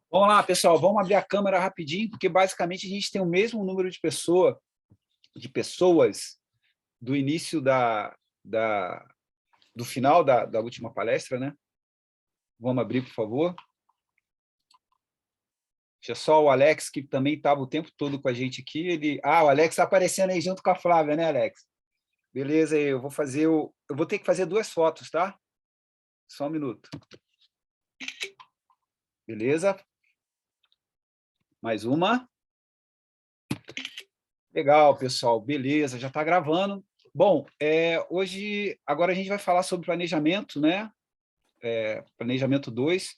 Vamos lá, pessoal, vamos abrir a câmera rapidinho, porque basicamente a gente tem o mesmo número de pessoas do início do final da última palestra, né? Vamos abrir, por favor. Deixa só o Alex, que também estava o tempo todo com a gente aqui. O Alex está aparecendo aí junto com a Flávia, né, Alex? Beleza, eu vou ter que fazer 2 fotos, tá? Só um minuto. Beleza? Mais uma. Legal, pessoal. Beleza, já está gravando. Bom, agora a gente vai falar sobre planejamento, né? Planejamento 2.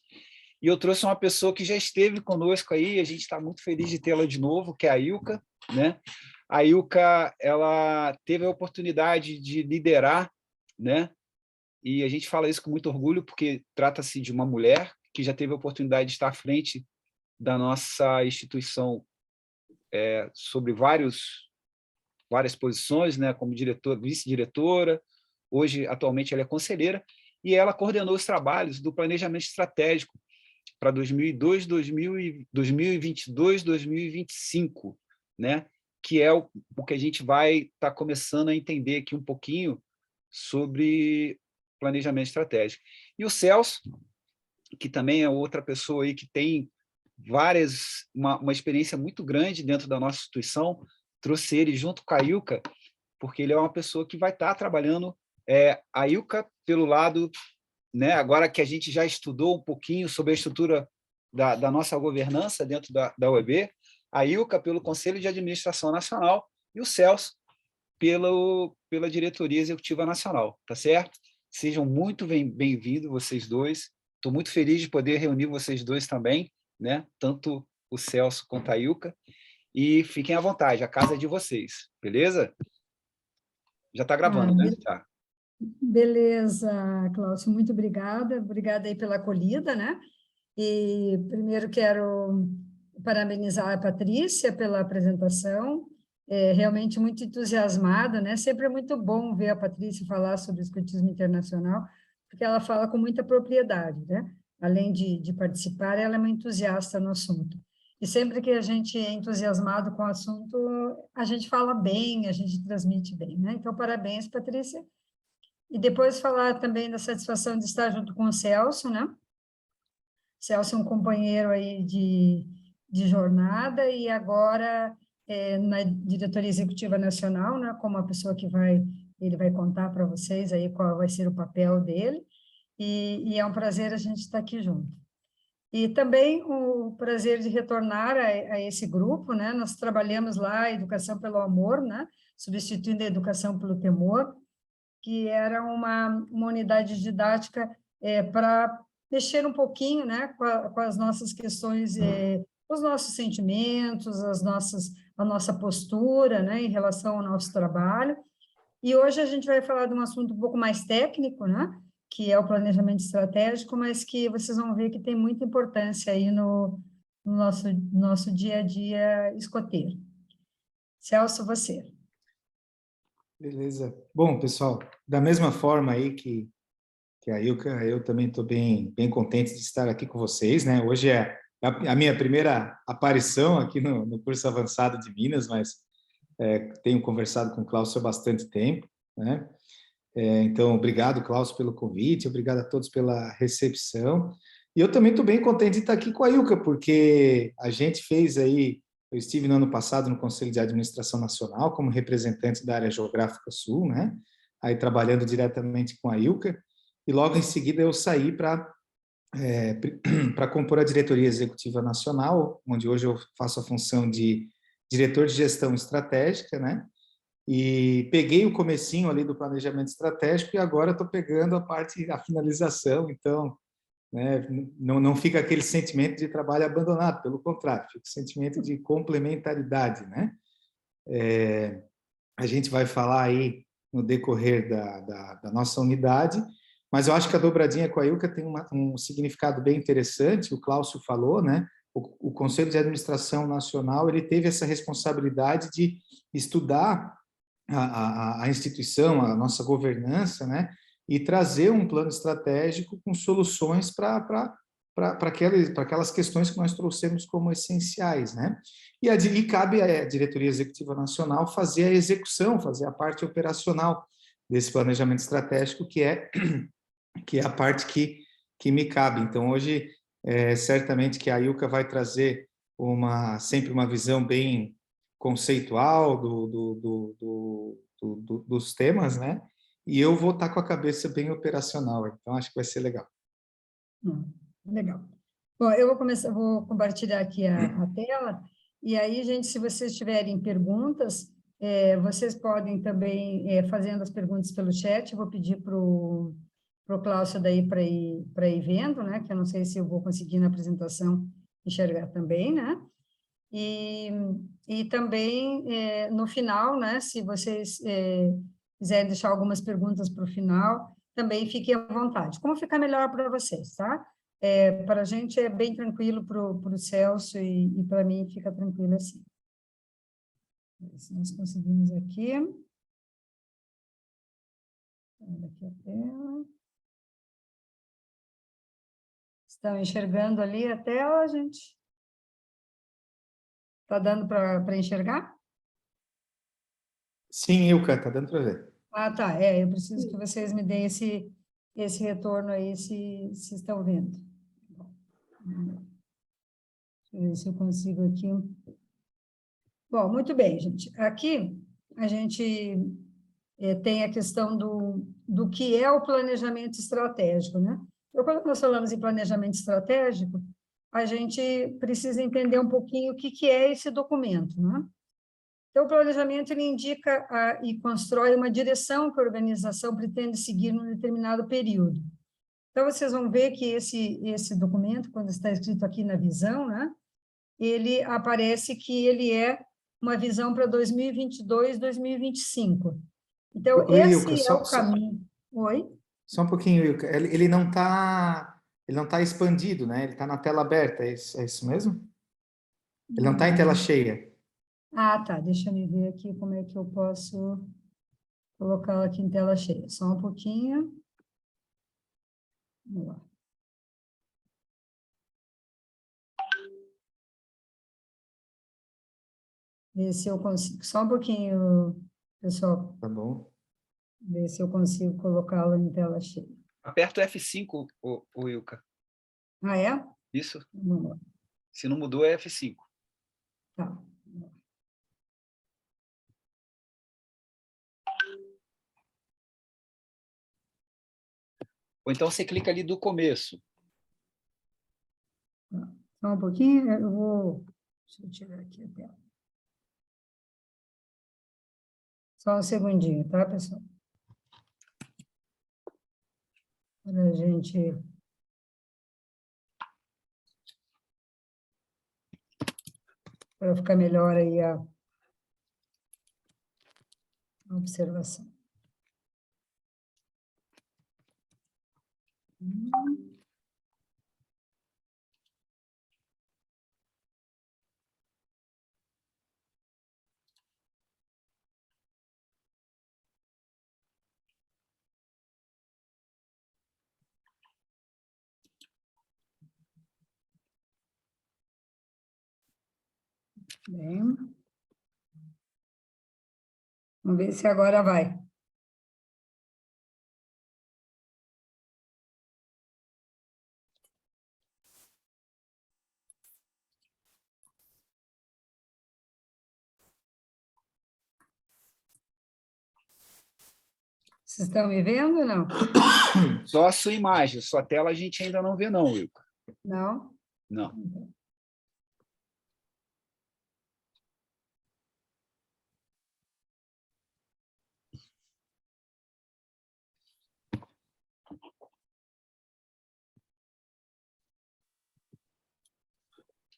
E eu trouxe uma pessoa que já esteve conosco aí, a gente está muito feliz de tê-la de novo, que é a Ilka, né? A Ilka, ela teve a oportunidade de liderar, né? E a gente fala isso com muito orgulho, porque trata-se de uma mulher que já teve a oportunidade de estar à frente da nossa instituição sobre várias posições, né? Como diretora, vice-diretora, atualmente ela é conselheira, e ela coordenou os trabalhos do planejamento estratégico para 2022, 2025, né? Que é o que a gente vai estar começando a entender aqui um pouquinho sobre planejamento estratégico. E o Celso, que também é outra pessoa aí que tem uma experiência muito grande dentro da nossa instituição, trouxe ele junto com a Ilka, porque ele é uma pessoa que vai estar trabalhando a Ilka pelo lado, né, agora que a gente já estudou um pouquinho sobre a estrutura da nossa governança dentro da UEB, a Ilka pelo Conselho de Administração Nacional e o Celso pela Diretoria Executiva Nacional, tá certo? Sejam muito bem-vindos vocês dois. Estou muito feliz de poder reunir vocês dois também, né? Tanto o Celso quanto a Ilka. E fiquem à vontade, a casa é de vocês, beleza? Já está gravando, né? Já. Beleza, Cláudio, muito obrigada. Obrigada aí pela acolhida, né? E primeiro quero parabenizar a Patrícia pela apresentação, realmente muito entusiasmada, né? Sempre é muito bom ver a Patrícia falar sobre o escotismo internacional, porque ela fala com muita propriedade, né? Além de participar, ela é uma entusiasta no assunto. E sempre que a gente é entusiasmado com o assunto, a gente fala bem, a gente transmite bem, né? Então, parabéns, Patrícia. E depois falar também da satisfação de estar junto com o Celso, né? Celso é um companheiro aí de jornada e agora na Diretoria Executiva Nacional, né? Como a pessoa ele vai contar para vocês aí qual vai ser o papel dele. E é um prazer a gente estar aqui junto. E também o prazer de retornar a esse grupo, né? Nós trabalhamos lá a Educação pelo Amor, né? Substituindo a Educação pelo Temor, que era uma unidade didática para mexer um pouquinho, né, com as nossas questões, os nossos sentimentos, a nossa postura, né, em relação ao nosso trabalho. E hoje a gente vai falar de um assunto um pouco mais técnico, né, que é o planejamento estratégico, mas que vocês vão ver que tem muita importância aí no nosso dia a dia escoteiro. Celso, você. Beleza. Bom, pessoal, da mesma forma aí que a Ilka, eu também estou bem contente de estar aqui com vocês, né? Hoje é a minha primeira aparição aqui no curso avançado de Minas, mas tenho conversado com o Cláudio há bastante tempo, né? Então, obrigado, Cláudio, pelo convite, obrigado a todos pela recepção. E eu também estou bem contente de estar aqui com a Ilka, porque a gente fez aí. Eu estive no ano passado no Conselho de Administração Nacional como representante da área geográfica sul, né? Aí trabalhando diretamente com a Ilka, e logo em seguida eu saí para compor a Diretoria Executiva Nacional, onde hoje eu faço a função de diretor de gestão estratégica, né? E peguei o comecinho ali do planejamento estratégico e agora estou pegando a finalização, então né? Não fica aquele sentimento de trabalho abandonado, pelo contrário, fica o sentimento de complementaridade, né? A gente vai falar aí no decorrer da nossa unidade, mas eu acho que a dobradinha com a Ilka tem um significado bem interessante, o Cláudio falou, né? O Conselho de Administração Nacional, ele teve essa responsabilidade de estudar a instituição, a nossa governança, né? e trazer um plano estratégico com soluções para aquelas questões que nós trouxemos como essenciais, né? E cabe à Diretoria Executiva Nacional fazer a execução, fazer a parte operacional desse planejamento estratégico, que é a parte que me cabe. Então, hoje, certamente que a Ilka vai trazer sempre uma visão bem conceitual dos temas, né? E eu vou estar com a cabeça bem operacional, então acho que vai ser legal. Legal. Bom, eu vou compartilhar aqui a tela, e aí, gente, se vocês tiverem perguntas, vocês podem também, fazendo as perguntas pelo chat, eu vou pedir para o Cláudio daí para ir vendo, né, que eu não sei se eu vou conseguir na apresentação enxergar também, né, e também, no final, né, se vocês quiserem deixar algumas perguntas para o final, também fiquem à vontade. Como ficar melhor para vocês, tá? Para a gente é bem tranquilo, para o Celso e para mim fica tranquilo assim. Se nós conseguimos aqui. Olha aqui a tela. Estão enxergando ali a tela, gente? Está dando para enxergar? Sim, Ilka, está dando para ver. Ah, tá. Eu preciso que vocês me deem esse retorno aí, se estão vendo. Deixa eu ver se eu consigo aqui. Bom, muito bem, gente. Aqui a gente tem a questão do que é o planejamento estratégico, né? Então, quando nós falamos em planejamento estratégico, a gente precisa entender um pouquinho o que é esse documento, né? Então, o planejamento ele indica e constrói uma direção que a organização pretende seguir num determinado período. Então, vocês vão ver que esse documento, quando está escrito aqui na visão, né, ele aparece que ele é uma visão para 2022, 2025. Então, Oi, esse Ilka, é o caminho. Oi? Só um pouquinho, Ilka. Ele não tá expandido, né? Ele está na tela aberta, é isso mesmo? Ele não está em tela cheia. Ah, tá. Deixa eu ver aqui como é que eu posso colocá-lo aqui em tela cheia. Só um pouquinho. Vamos lá. Ver se eu consigo. Só um pouquinho, pessoal. Tá bom. Ver se eu consigo colocá-lo em tela cheia. Aperta o F5, o Ilka. Ah, é? Isso. Vamos lá. Se não mudou, é F5. Tá. Ou então você clica ali do começo. Só um pouquinho, eu vou... Deixa eu tirar aqui a tela. Só um segundinho, tá, pessoal? Para a gente... Para ficar melhor aí a observação. Bem. Vamos ver se agora vai. Vocês estão me vendo ou não? Só a sua imagem, sua tela a gente ainda não vê, não, Ilka. Não? Não.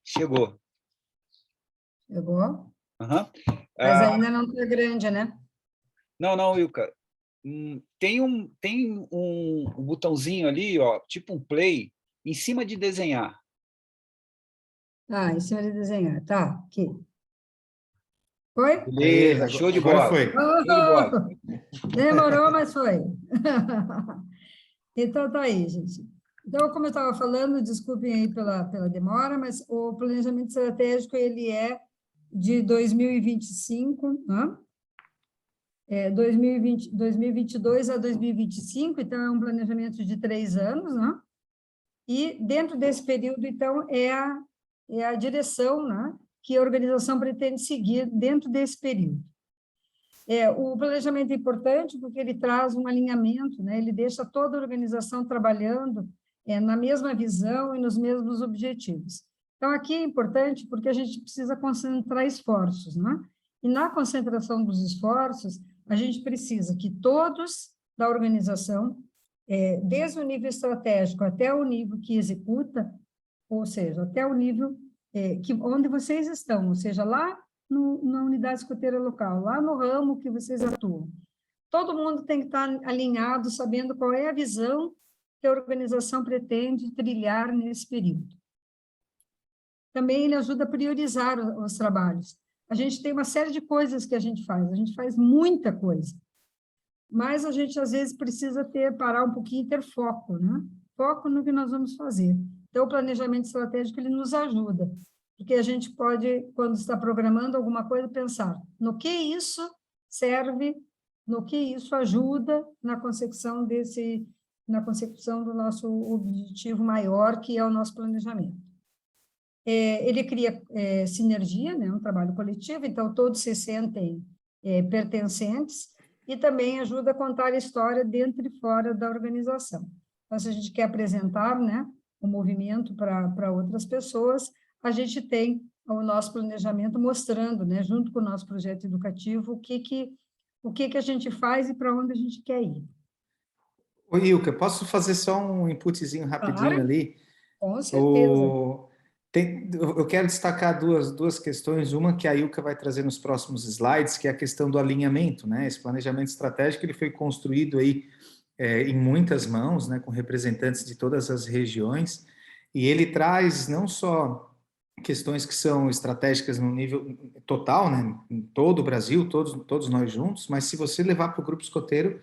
Chegou. Chegou? Uhum. Mas ainda não está grande, né? Não, Ilka. Tem um botãozinho ali, ó, tipo um play, em cima de desenhar. Ah, em cima de desenhar. Tá, aqui. Foi? Beleza, Aí, show de agora bola. foi. Show de bola. Demorou, mas foi. Então, tá aí, gente. Então, como eu estava falando, desculpem aí pela demora, mas o planejamento estratégico, ele é de 2025, né? 2022 a 2025, então é um planejamento de 3 anos, né? E dentro desse período, então, é a direção, né, que a organização pretende seguir dentro desse período. O planejamento é importante porque ele traz um alinhamento, né? Ele deixa toda a organização trabalhando na mesma visão e nos mesmos objetivos. Então, aqui é importante porque a gente precisa concentrar esforços, né? E na concentração dos esforços, a gente precisa que todos da organização, desde o nível estratégico até o nível que executa, ou seja, até o nível onde vocês estão, ou seja, lá na unidade escoteira local, lá no ramo que vocês atuam. Todo mundo tem que estar alinhado, sabendo qual é a visão que a organização pretende trilhar nesse período. Também ele ajuda a priorizar os trabalhos. A gente tem uma série de coisas que a gente faz muita coisa, mas a gente, às vezes, precisa parar um pouquinho e ter foco, né? Foco no que nós vamos fazer. Então, o planejamento estratégico, ele nos ajuda, porque a gente pode, quando está programando alguma coisa, pensar no que isso serve, no que isso ajuda na consecução do nosso objetivo maior, que é o nosso planejamento. Ele cria sinergia, né, um trabalho coletivo, então todos se sentem pertencentes, e também ajuda a contar a história dentro e fora da organização. Então, se a gente quer apresentar, né, o movimento para outras pessoas, a gente tem o nosso planejamento mostrando, né, junto com o nosso projeto educativo, o que a gente faz e para onde a gente quer ir. Ô, Ilka, posso fazer só um inputzinho rapidinho Claro, ali? com certeza. Eu quero destacar duas questões. Uma que a Ilka vai trazer nos próximos slides, que é a questão do alinhamento, né? Esse planejamento estratégico ele foi construído aí em muitas mãos, né, com representantes de todas as regiões, e ele traz não só questões que são estratégicas no nível total, né, em todo o Brasil, todos nós juntos, mas se você levar para o grupo escoteiro,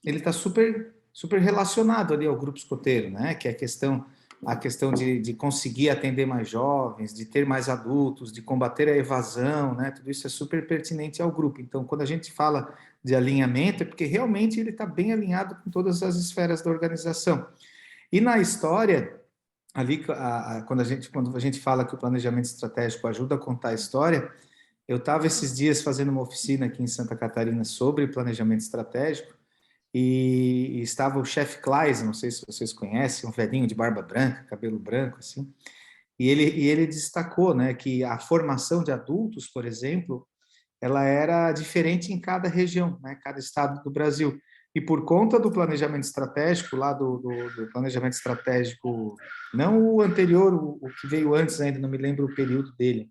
ele está super relacionado ali ao grupo escoteiro, né, que é a questão de conseguir atender mais jovens, de ter mais adultos, de combater a evasão, né? Tudo isso é super pertinente ao grupo. Então, quando a gente fala de alinhamento, é porque realmente ele está bem alinhado com todas as esferas da organização. E na história, ali, quando a gente fala que o planejamento estratégico ajuda a contar a história, eu estava esses dias fazendo uma oficina aqui em Santa Catarina sobre planejamento estratégico, e estava o chefe Kleis, não sei se vocês conhecem, um velhinho de barba branca, cabelo branco, assim, e ele destacou, né, que a formação de adultos, por exemplo, ela era diferente em cada região, né, cada estado do Brasil. E por conta do planejamento estratégico, lá do planejamento estratégico, não o anterior, o que veio antes ainda, não me lembro o período dele,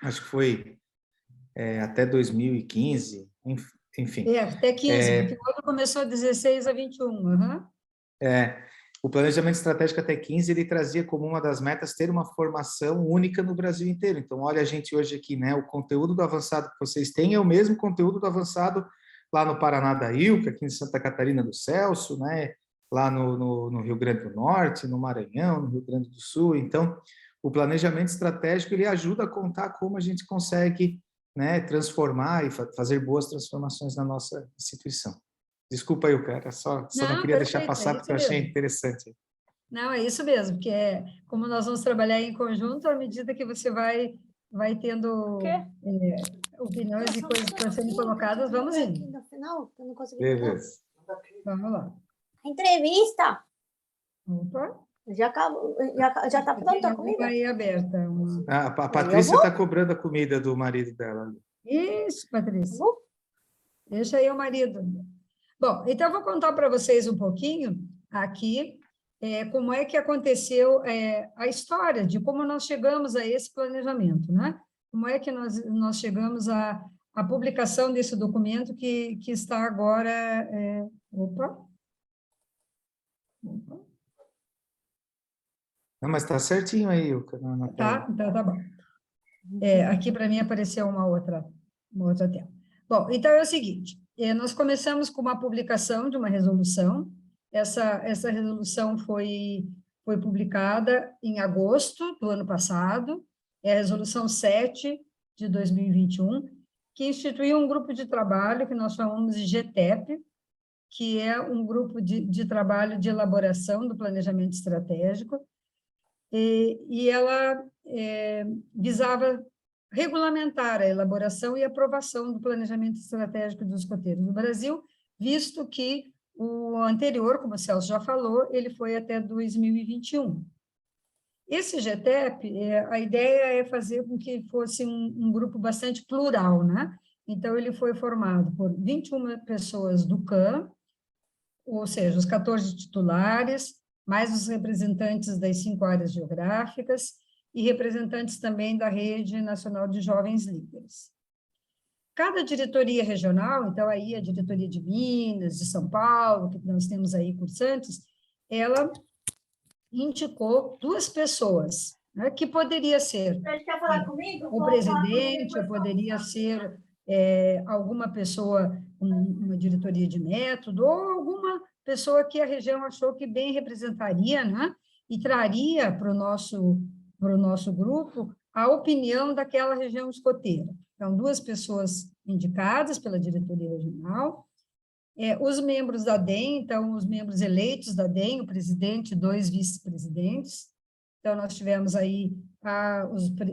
acho que foi até 2015, enfim. Até 15, porque o outro começou 16 a 21. Uhum. O planejamento estratégico até 15, ele trazia como uma das metas ter uma formação única no Brasil inteiro. Então, olha a gente hoje aqui, né? O conteúdo do avançado que vocês têm é o mesmo conteúdo do avançado lá no Paraná da Ilka, aqui em Santa Catarina do Celso, né? Lá no Rio Grande do Norte, no Maranhão, no Rio Grande do Sul. Então, o planejamento estratégico, ele ajuda a contar como a gente consegue, né, transformar e fazer boas transformações na nossa instituição. Desculpa aí, cara, só não queria deixar passar porque eu achei interessante. Não, é isso mesmo, porque como nós vamos trabalhar em conjunto, à medida que você vai tendo opiniões e coisas que estão sendo colocadas, vamos indo. No final, eu não consegui. Beleza. Vamos lá. Entrevista. Opa. Já acabou, já está pronta a comida? Aí aberta. A Patrícia está cobrando a comida do marido dela. Isso, Patrícia. Deixa aí o marido. Bom, então eu vou contar para vocês um pouquinho aqui como é que aconteceu a história de como nós chegamos a esse planejamento, né? Como é que nós chegamos à publicação desse documento que está agora... Opa! Não, mas está certinho aí, Ilka. Tá, então tá bom. Aqui para mim apareceu uma outra uma outra tela. Bom, então é o seguinte, nós começamos com uma publicação de uma resolução. Essa resolução foi publicada em agosto do ano passado, é a resolução 7 de 2021, que instituiu um grupo de trabalho que nós chamamos de GTEP, que é um grupo de trabalho de elaboração do planejamento estratégico, e ela visava regulamentar a elaboração e aprovação do planejamento estratégico dos escoteiros no Brasil, visto que o anterior, como o Celso já falou, ele foi até 2021. Esse GTEP, a ideia é fazer com que fosse um grupo bastante plural, né? Então, ele foi formado por 21 pessoas do CAM, ou seja, os 14 titulares, mais os representantes das 5 áreas geográficas e representantes também da Rede Nacional de Jovens Líderes. Cada diretoria regional, então aí a diretoria de Minas, de São Paulo, que nós temos aí cursantes, ela indicou 2 pessoas, né, que poderia ser Quer falar comigo? o presidente, ou poderia ser alguma pessoa, uma diretoria de método, ou alguma pessoa que a região achou que bem representaria, né, e traria para o nosso grupo a opinião daquela região escoteira. Então, 2 pessoas indicadas pela diretoria regional, os membros da DEM, então, os membros eleitos da DEM, o presidente e 2 vice-presidentes. Então, nós tivemos aí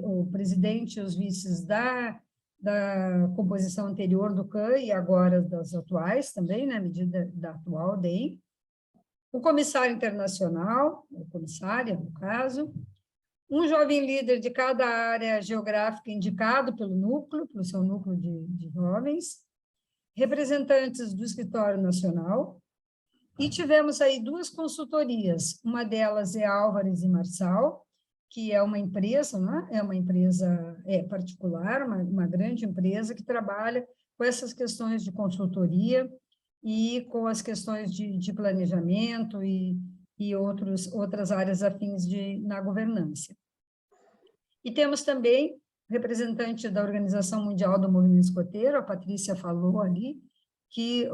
o presidente e os vices da composição anterior do CAN e agora das atuais também, na medida da atual DEM. O comissário internacional, ou comissária, no caso, um jovem líder de cada área geográfica indicado pelo seu núcleo de jovens, representantes do Escritório Nacional, e tivemos aí 2 consultorias, uma delas é Álvares e Marçal, que é uma empresa, né? É uma empresa particular, uma grande empresa que trabalha com essas questões de consultoria e com as questões de planejamento e outras áreas afins na governança. E temos também representante da Organização Mundial do Movimento Escoteiro, a Patrícia falou ali, que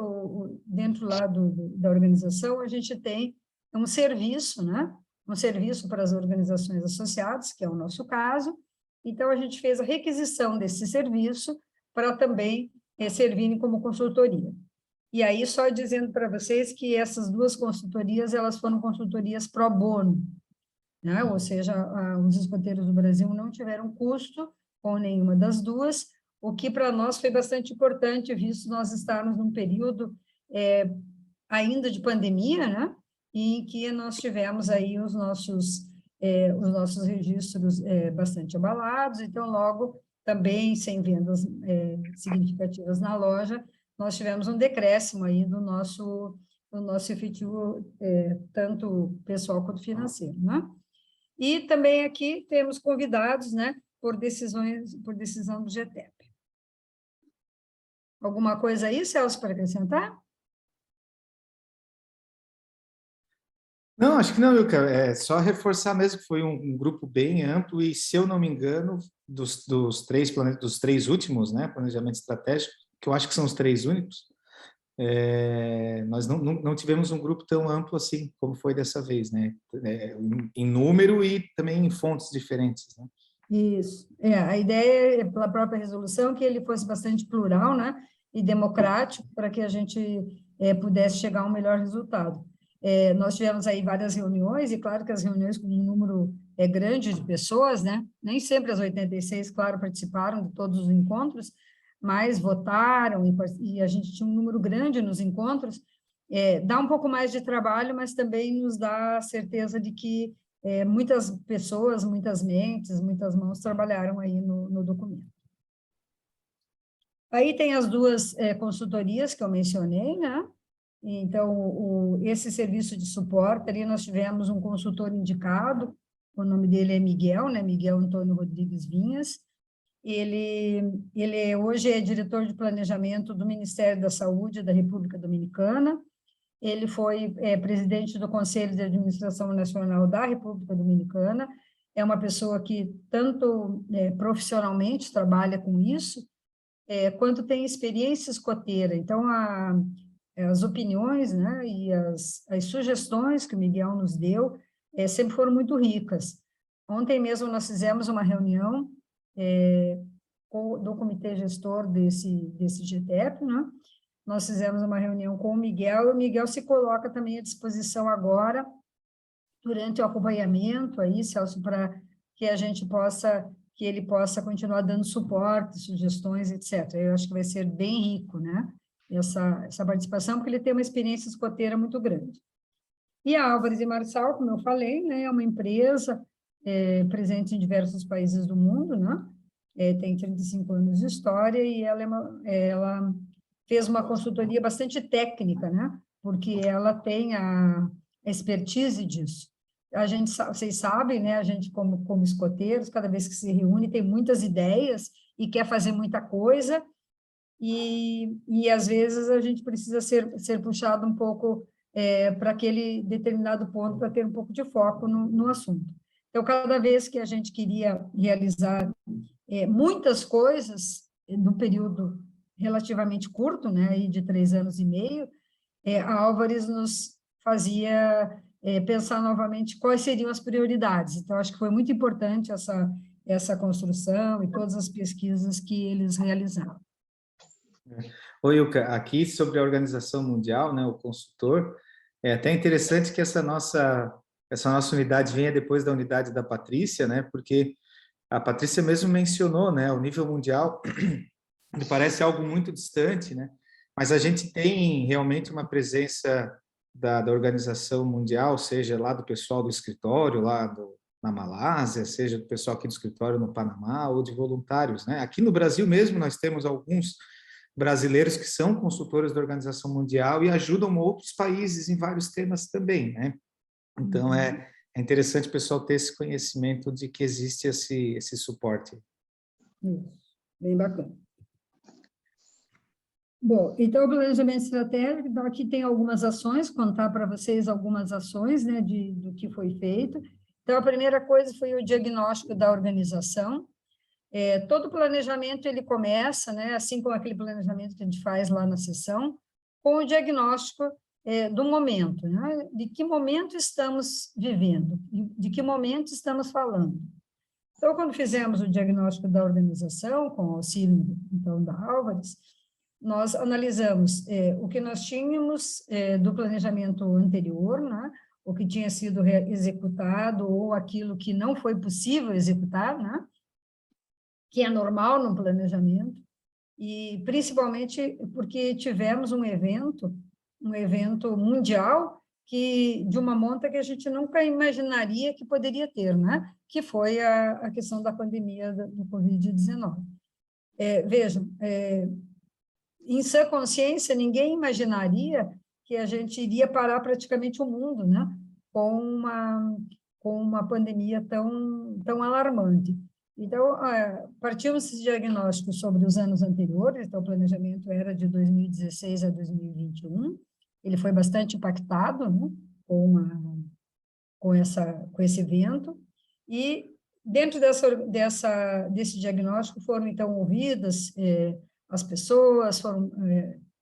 dentro lá da organização a gente tem um serviço, né? Um serviço para as organizações associadas, que é o nosso caso. Então, a gente fez a requisição desse serviço para também servirem como consultoria. E aí, só dizendo para vocês que essas 2 consultorias, elas foram consultorias pro bono, né? Ou seja, os escoteiros do Brasil não tiveram custo com nenhuma das 2, o que para nós foi bastante importante, visto nós estarmos num período ainda de pandemia, né? Em que nós tivemos aí os nossos registros bastante abalados, então, logo, também sem vendas significativas na loja, nós tivemos um decréscimo aí do nosso efetivo, tanto pessoal quanto financeiro, né? E também aqui temos convidados, né, por decisão do GTEP. Alguma coisa aí, Celso, para acrescentar? Não, acho que não, Ilka. É só reforçar mesmo que foi um grupo bem amplo e, se eu não me engano, dos 3 últimos, né, planejamento estratégico, que eu acho que são os 3 únicos, nós não tivemos um grupo tão amplo assim como foi dessa vez, né, em número e também em fontes diferentes, né? Isso. A ideia, pela própria resolução, que ele fosse bastante plural, né, e democrático, para que a gente pudesse chegar a um melhor resultado. Nós tivemos aí várias reuniões, e claro que as reuniões com um número grande de pessoas, né, nem sempre as 86, claro, participaram de todos os encontros, mas votaram, e a gente tinha um número grande nos encontros. Dá um pouco mais de trabalho, mas também nos dá a certeza de que muitas pessoas, muitas mentes, muitas mãos trabalharam aí no documento. Aí tem as 2 consultorias que eu mencionei, né? Então, esse serviço de suporte, ali nós tivemos um consultor indicado, o nome dele é Miguel, né? Miguel Antônio Rodrigues Vinhas. Ele hoje é diretor de planejamento do Ministério da Saúde da República Dominicana. Ele foi presidente do Conselho de Administração Nacional da República Dominicana. É uma pessoa que tanto profissionalmente trabalha com isso, quanto tem experiência escoteira. Então, as opiniões, né, e as sugestões que o Miguel nos deu sempre foram muito ricas. Ontem mesmo nós fizemos uma reunião do comitê gestor desse GTEP, né? Nós fizemos uma reunião com o Miguel, e o Miguel se coloca também à disposição agora, durante o acompanhamento aí, Celso, para que ele possa continuar dando suporte, sugestões, etc. Eu acho que vai ser bem rico, né? Essa participação, porque ele tem uma experiência escoteira muito grande. E a Álvares e Marçal, como eu falei, né, é uma empresa presente em diversos países do mundo, né? Tem 35 anos de história, e ela fez uma consultoria bastante técnica, né? Porque ela tem a expertise disso. Vocês sabem, né? A gente, como escoteiros, cada vez que se reúne, tem muitas ideias e quer fazer muita coisa, e às vezes a gente precisa ser puxado um pouco para aquele determinado ponto, para ter um pouco de foco no assunto. Então, cada vez que a gente queria realizar muitas coisas num período relativamente curto, né, aí de 3 anos e meio, a Álvares nos fazia pensar novamente quais seriam as prioridades. Então, acho que foi muito importante essa construção e todas as pesquisas que eles realizaram. Oi, Ilka, aqui sobre a Organização Mundial, né, o consultor, é até interessante que essa nossa unidade venha depois da unidade da Patrícia, né, porque a Patrícia mesmo mencionou, né, o nível mundial me parece algo muito distante, né, mas a gente tem realmente uma presença da Organização Mundial, seja lá do pessoal do escritório, na Malásia, seja do pessoal aqui do escritório no Panamá, ou de voluntários, né. Aqui no Brasil mesmo nós temos alguns brasileiros que são consultores da Organização Mundial e ajudam outros países em vários temas também, né? Então, é interessante o pessoal ter esse conhecimento de que existe esse suporte. Isso, bem bacana. Bom, então, o planejamento estratégico, então, aqui tem algumas ações, contar para vocês algumas ações, né, do que foi feito. Então, a primeira coisa foi o diagnóstico da organização. Todo planejamento, ele começa, né, assim como aquele planejamento que a gente faz lá na sessão, com o diagnóstico do momento, né, de que momento estamos vivendo, de que momento estamos falando. Então, quando fizemos o diagnóstico da organização, com o auxílio, então, da Álvares, nós analisamos o que nós tínhamos do planejamento anterior, né, o que tinha sido executado ou aquilo que não foi possível executar, né, que é normal no planejamento, e principalmente porque tivemos um evento mundial de uma monta que a gente nunca imaginaria que poderia ter, né? Que foi a questão da pandemia do Covid-19. Vejam, em sã consciência, ninguém imaginaria que a gente iria parar praticamente o mundo, né? Com uma pandemia tão alarmante. Então, partimos desse diagnóstico sobre os anos anteriores, então o planejamento era de 2016 a 2021, ele foi bastante impactado, né, com esse evento, e dentro desse diagnóstico foram, então, ouvidas as pessoas, foram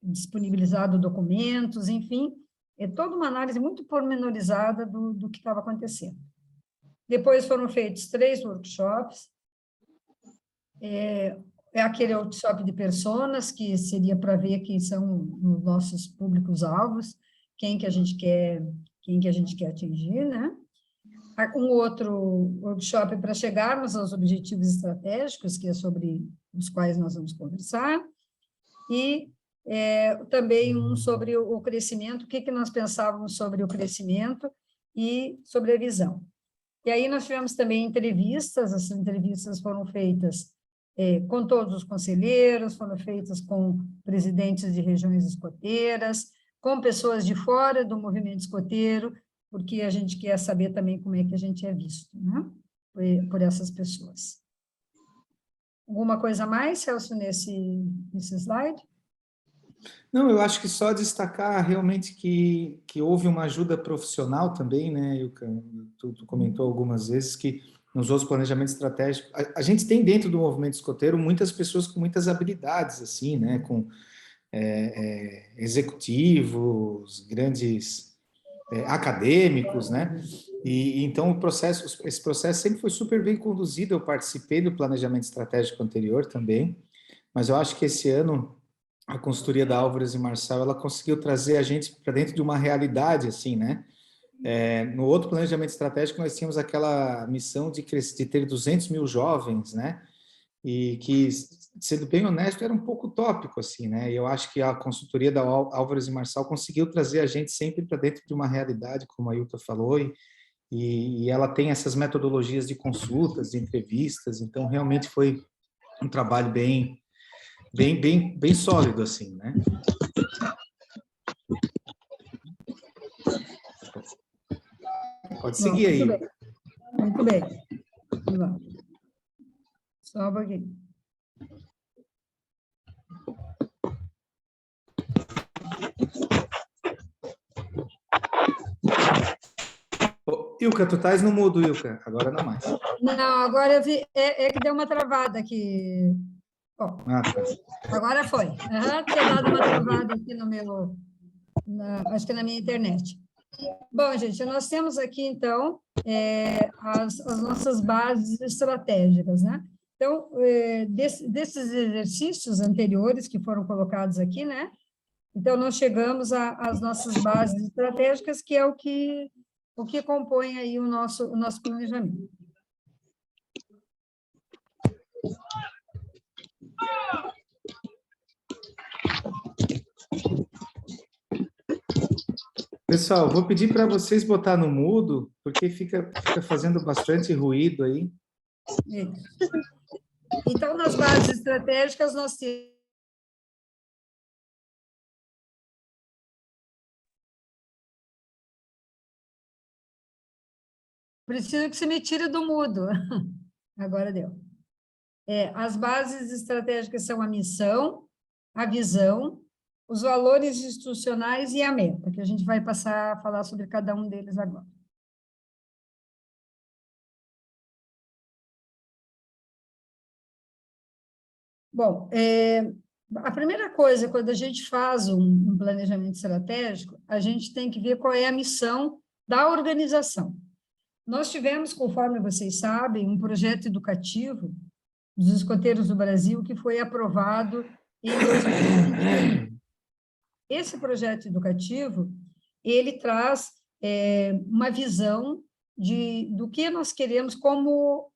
disponibilizados documentos, enfim, toda uma análise muito pormenorizada do que estava acontecendo. Depois foram feitos 3 workshops, aquele workshop de personas, que seria para ver quem são os nossos públicos-alvos, quem que a gente quer atingir, né? Um outro workshop para chegarmos aos objetivos estratégicos, que é sobre os quais nós vamos conversar, e também um sobre o crescimento, o que nós pensávamos sobre o crescimento e sobre a visão. E aí nós tivemos também entrevistas, essas entrevistas foram feitas com todos os conselheiros, foram feitas com presidentes de regiões escoteiras, com pessoas de fora do movimento escoteiro, porque a gente quer saber também como é que a gente é visto, né, por essas pessoas. Alguma coisa a mais, Celso, nesse slide? Não, eu acho que só destacar realmente que houve uma ajuda profissional também, né, Ilka? Tu comentou algumas vezes que nos outros planejamentos estratégicos. A gente tem dentro do movimento escoteiro muitas pessoas com muitas habilidades, assim, né? Com executivos, grandes acadêmicos, né? E então esse processo sempre foi super bem conduzido. Eu participei do planejamento estratégico anterior também, mas eu acho que esse ano a consultoria da Álvares e Marçal, ela conseguiu trazer a gente para dentro de uma realidade, assim, né? No outro planejamento estratégico, nós tínhamos aquela missão de ter 200 mil jovens, né? E que, sendo bem honesto, era um pouco utópico, assim, né? E eu acho que a consultoria da Álvares e Marçal conseguiu trazer a gente sempre para dentro de uma realidade, como a Ilka falou, e ela tem essas metodologias de consultas, de entrevistas, então realmente foi um trabalho bem sólido, assim, né? Pode seguir aí. Muito bem. Vamos lá. Só um pouquinho. Ilka, tu estás no mudo, Ilka. Agora não mais. Não, agora eu vi, que deu uma travada aqui. Bom, tá. Agora foi. Tinha dado uma travada aqui no meu, acho que na minha internet. Bom, gente, nós temos aqui, então, as nossas bases estratégicas, né? Então, desses exercícios anteriores que foram colocados aqui, né? Então, nós chegamos às nossas bases estratégicas, que é o que compõe aí o nosso planejamento. Pessoal, vou pedir para vocês botar no mudo, porque fica fazendo bastante ruído aí. Então, nas bases estratégicas, nós temos... Preciso que você me tire do mudo. Agora deu. As bases estratégicas são a missão, a visão, os valores institucionais e a meta, que a gente vai passar a falar sobre cada um deles agora. Bom, a primeira coisa, quando a gente faz um planejamento estratégico, a gente tem que ver qual é a missão da organização. Nós tivemos, conforme vocês sabem, um projeto educativo dos escoteiros do Brasil que foi aprovado em 2021. Esse projeto educativo, ele traz uma visão do que nós queremos como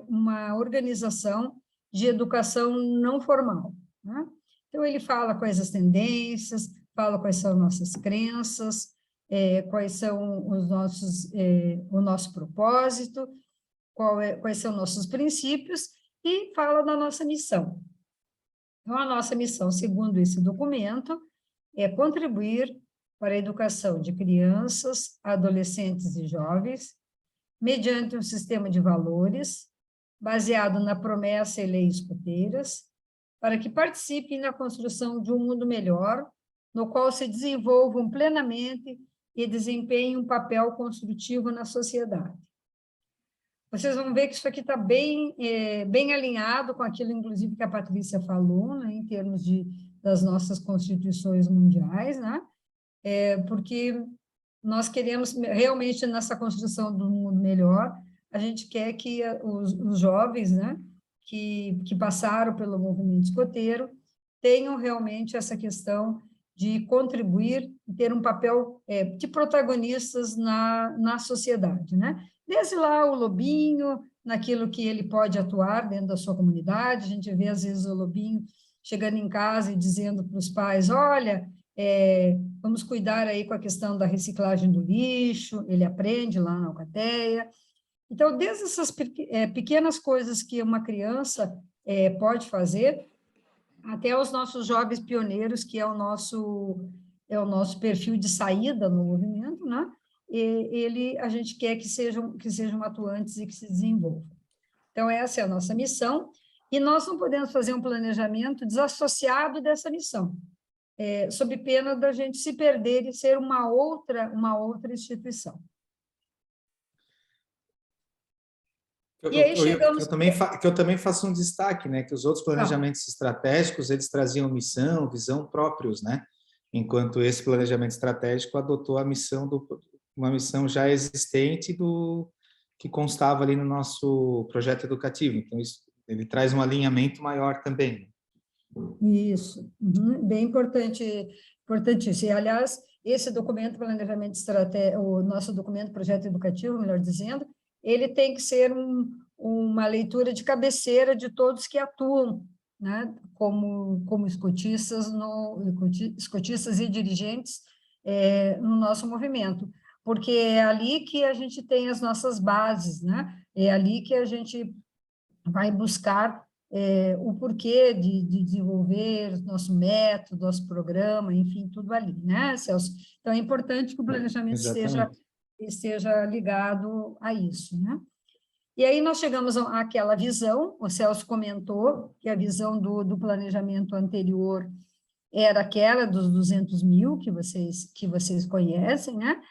uma organização de educação não formal, né? Então, ele fala quais as tendências, fala quais são nossas crenças, quais são o nosso propósito, quais são nossos princípios, e fala da nossa missão. Então, a nossa missão, segundo esse documento, é contribuir para a educação de crianças, adolescentes e jovens, mediante um sistema de valores, baseado na promessa e leis escoteiras, para que participem na construção de um mundo melhor, no qual se desenvolvam plenamente e desempenhem um papel construtivo na sociedade. Vocês vão ver que isso aqui está bem alinhado com aquilo, inclusive, que a Patrícia falou, né, em termos das nossas constituições mundiais, né? Porque nós queremos, realmente, nessa construção do mundo melhor, a gente quer que os jovens, né, que passaram pelo movimento escoteiro tenham realmente essa questão de contribuir e ter um papel de protagonistas na sociedade, né? Desde lá o lobinho, naquilo que ele pode atuar dentro da sua comunidade, a gente vê, às vezes, o lobinho chegando em casa e dizendo para os pais, olha, vamos cuidar aí com a questão da reciclagem do lixo, ele aprende lá na alcateia. Então, desde essas pequenas coisas que uma criança pode fazer, até os nossos jovens pioneiros, que é o nosso perfil de saída no movimento, né? A gente quer que sejam atuantes e que se desenvolvam. Então, essa é a nossa missão, e nós não podemos fazer um planejamento desassociado dessa missão, sob pena da gente se perder e ser uma outra instituição. E aí chegamos... Que eu também faço um destaque, né? Que os outros planejamentos estratégicos, eles traziam missão, visão próprios, né? Enquanto esse planejamento estratégico adotou a missão uma missão já existente que constava ali no nosso projeto educativo. Então, ele traz um alinhamento maior também. Isso, bem importante, importantíssimo. E, aliás, esse documento planejamento estratégico, o nosso documento projeto educativo, melhor dizendo, ele tem que ser uma leitura de cabeceira de todos que atuam, né, como escotistas, escotistas e dirigentes no nosso movimento, porque é ali que a gente tem as nossas bases, né? É ali que a gente vai buscar o porquê de desenvolver nosso método, nosso programa, enfim, tudo ali, né, Celso? Então, é importante que o planejamento esteja ligado a isso, né? E aí nós chegamos àquela visão, o Celso comentou que a visão do planejamento anterior era aquela dos 200 mil que vocês conhecem, né?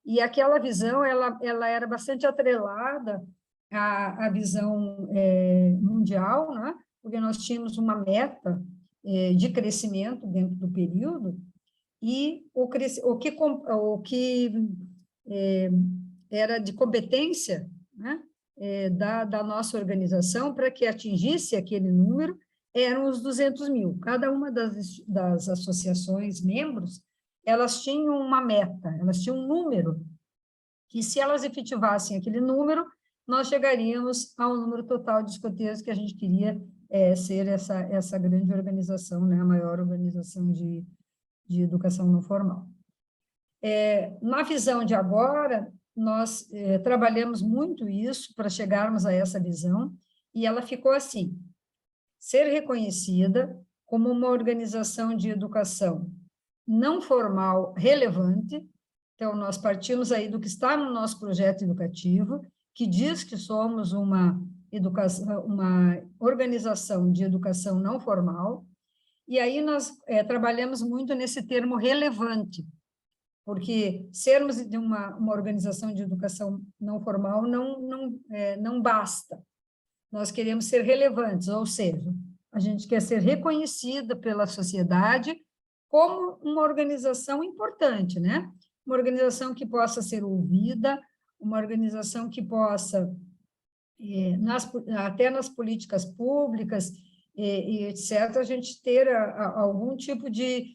E aquela visão, ela era bastante atrelada à visão mundial, né? Porque nós tínhamos uma meta de crescimento dentro do período, e o que era de competência, né? Da nossa organização para que atingisse aquele número eram os 200 mil. Cada uma das associações membros, elas tinham uma meta, elas tinham um número, que se elas efetivassem aquele número, nós chegaríamos ao número total de escoteiros que a gente queria ser essa grande organização, né, a maior organização de educação não formal. Na visão de agora, nós trabalhamos muito isso para chegarmos a essa visão, e ela ficou assim: ser reconhecida como uma organização de educação não formal relevante. Então, nós partimos aí do que está no nosso projeto educativo, que diz que somos uma organização de educação não formal, e aí nós trabalhamos muito nesse termo relevante, porque sermos de uma organização de educação não formal não basta. Nós queremos ser relevantes, ou seja, a gente quer ser reconhecida pela sociedade como uma organização importante, né? Uma organização que possa ser ouvida, uma organização que possa, até nas políticas públicas, e etc., a gente ter algum tipo de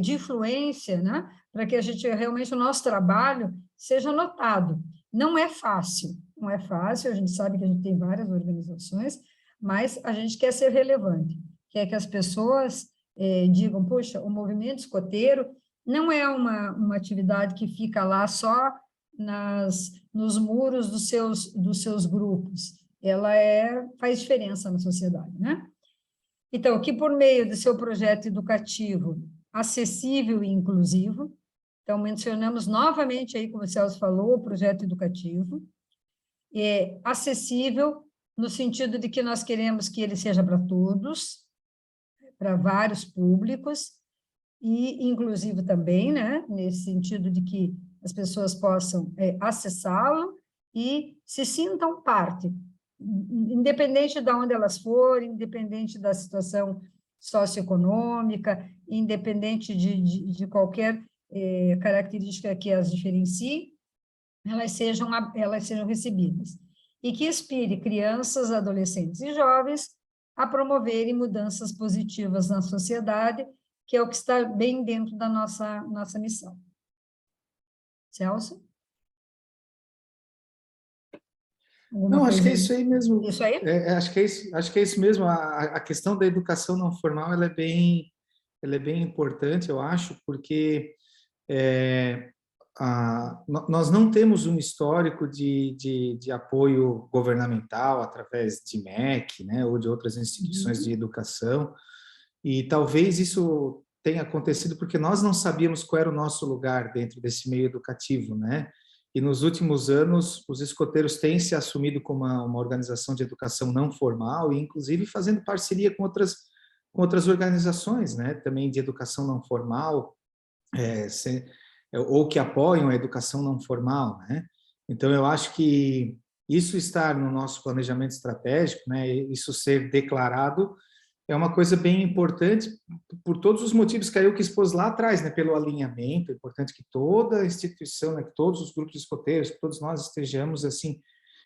influência, né? Para que a gente realmente o nosso trabalho seja notado. Não é fácil, a gente sabe que a gente tem várias organizações, mas a gente quer ser relevante, quer que as pessoas digam, puxa, o movimento escoteiro não é uma atividade que fica lá só nos muros dos seus grupos, ela faz diferença na sociedade, né? Então, que por meio do seu projeto educativo acessível e inclusivo, então, mencionamos novamente aí, como o Celso falou, o projeto educativo, acessível no sentido de que nós queremos que ele seja para todos, para vários públicos, e inclusivo também, né, nesse sentido de que as pessoas possam acessá-lo e se sintam parte, independente de onde elas forem, independente da situação socioeconômica, independente de qualquer característica que as diferencie, elas sejam recebidas. E que inspire crianças, adolescentes e jovens a promoverem mudanças positivas na sociedade, que é o que está bem dentro da nossa missão. Celso? Não, acho que é isso aí mesmo. Isso aí? Acho que é isso mesmo. A questão da educação não formal, ela é bem importante, eu acho, porque nós não temos um histórico de apoio governamental através de MEC, né, ou de outras instituições de educação, e talvez isso tenha acontecido porque nós não sabíamos qual era o nosso lugar dentro desse meio educativo, né? E nos últimos anos, os escoteiros têm se assumido como uma organização de educação não formal e, inclusive, fazendo parceria com outras organizações, né? Também de educação não formal, ou que apoiam a educação não formal, né? Então, eu acho que isso estar no nosso planejamento estratégico, né, isso ser declarado, é uma coisa bem importante por todos os motivos que a Ilka expôs lá atrás, né, pelo alinhamento. É importante que toda a instituição, né, que todos os grupos escoteiros, que todos nós estejamos assim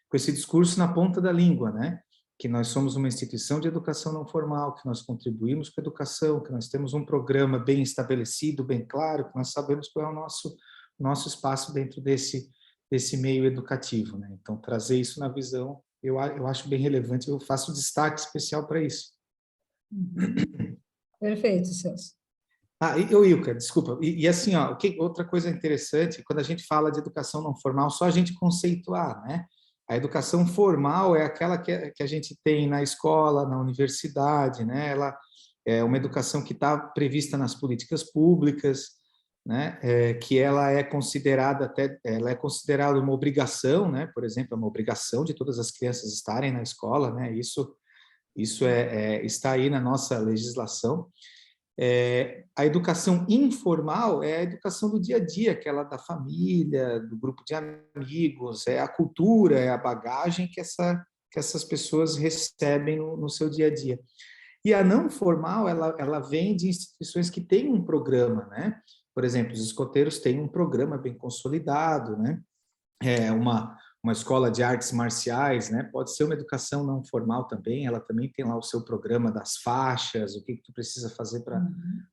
com esse discurso na ponta da língua, né, que nós somos uma instituição de educação não formal, que nós contribuímos com a educação, que nós temos um programa bem estabelecido, bem claro, que nós sabemos qual é o nosso espaço dentro desse meio educativo, né? Então, trazer isso na visão, eu acho bem relevante, eu faço destaque especial para isso. Perfeito, Celso. Ilka, desculpa, e assim, ó, outra coisa interessante, quando a gente fala de educação não formal, só a gente conceituar, né? A educação formal é aquela que a gente tem na escola, na universidade, né? Ela é uma educação que está prevista nas políticas públicas, né? Que ela é considerada uma obrigação, né? Por exemplo, é uma obrigação de todas as crianças estarem na escola, né? Isso está aí na nossa legislação. A educação informal é a educação do dia a dia, aquela da família, do grupo de amigos, é a cultura, é a bagagem que essas pessoas recebem no seu dia a dia. E a não formal, ela vem de instituições que têm um programa, né? Por exemplo, os escoteiros têm um programa bem consolidado, né? Uma escola de artes marciais, né? Pode ser uma educação não formal também, ela também tem lá o seu programa das faixas, o que tu precisa fazer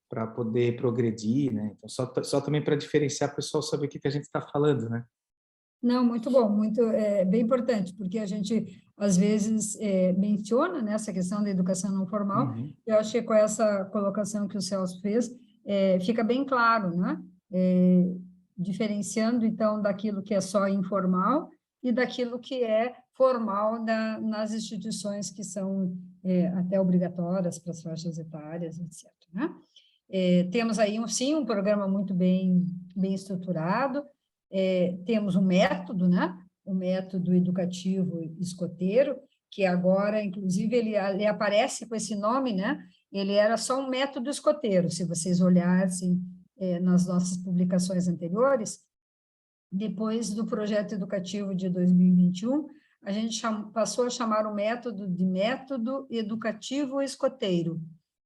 para poder progredir, né? Então, só também para diferenciar o pessoal saber o que a gente está falando, né? Não, muito bom, bem importante, porque a gente, às vezes, menciona, né, essa questão da educação não formal, eu acho que com essa colocação que o Celso fez, fica bem claro, né? Diferenciando, então, daquilo que é só informal e daquilo que é formal nas instituições que são até obrigatórias para as faixas etárias, etc., né? Temos aí, sim, um programa muito bem estruturado, temos um método, né? O método educativo escoteiro, que agora, inclusive, ele aparece com esse nome, né? Ele era só um método escoteiro, se vocês olhassem nas nossas publicações anteriores. Depois do projeto educativo de 2021, a gente passou a chamar o método de método educativo escoteiro,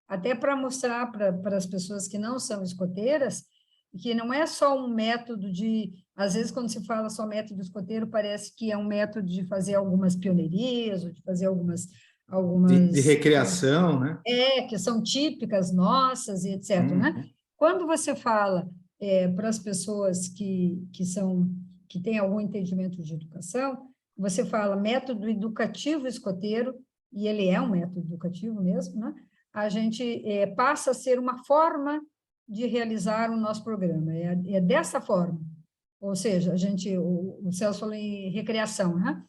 até para mostrar para as pessoas que não são escoteiras que não é só um método às vezes, quando se fala só método escoteiro, parece que é um método de fazer algumas pioneirias, ou de fazer algumas de recreação, né? Que são típicas nossas, e etc., né? Quando você fala para as pessoas que têm algum entendimento de educação, você fala método educativo escoteiro, e ele é um método educativo mesmo, né? A gente passa a ser uma forma de realizar o nosso programa, é dessa forma. Ou seja, o Celso falou em recreação, né?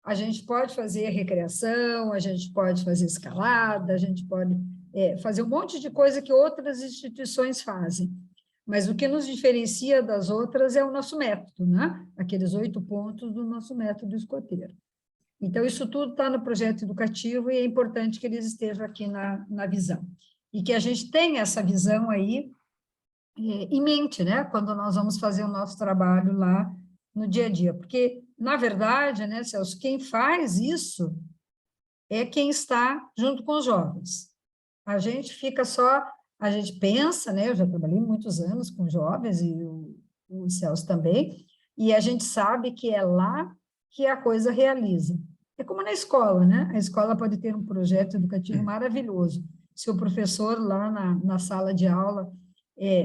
A gente pode fazer recreação, a gente pode fazer escalada, a gente pode fazer um monte de coisa que outras instituições fazem. Mas o que nos diferencia das outras é o nosso método, né? Aqueles 8 pontos do nosso método escoteiro. Então, isso tudo está no projeto educativo e é importante que eles estejam aqui na visão. E que a gente tenha essa visão aí em mente, né? Quando nós vamos fazer o nosso trabalho lá no dia a dia. Porque, na verdade, né, Celso, quem faz isso é quem está junto com os jovens. A gente pensa, né? Eu já trabalhei muitos anos com jovens, e o Celso também, e a gente sabe que é lá que a coisa realiza. É como na escola, né? A escola pode ter um projeto educativo maravilhoso. Se o professor lá na sala de aula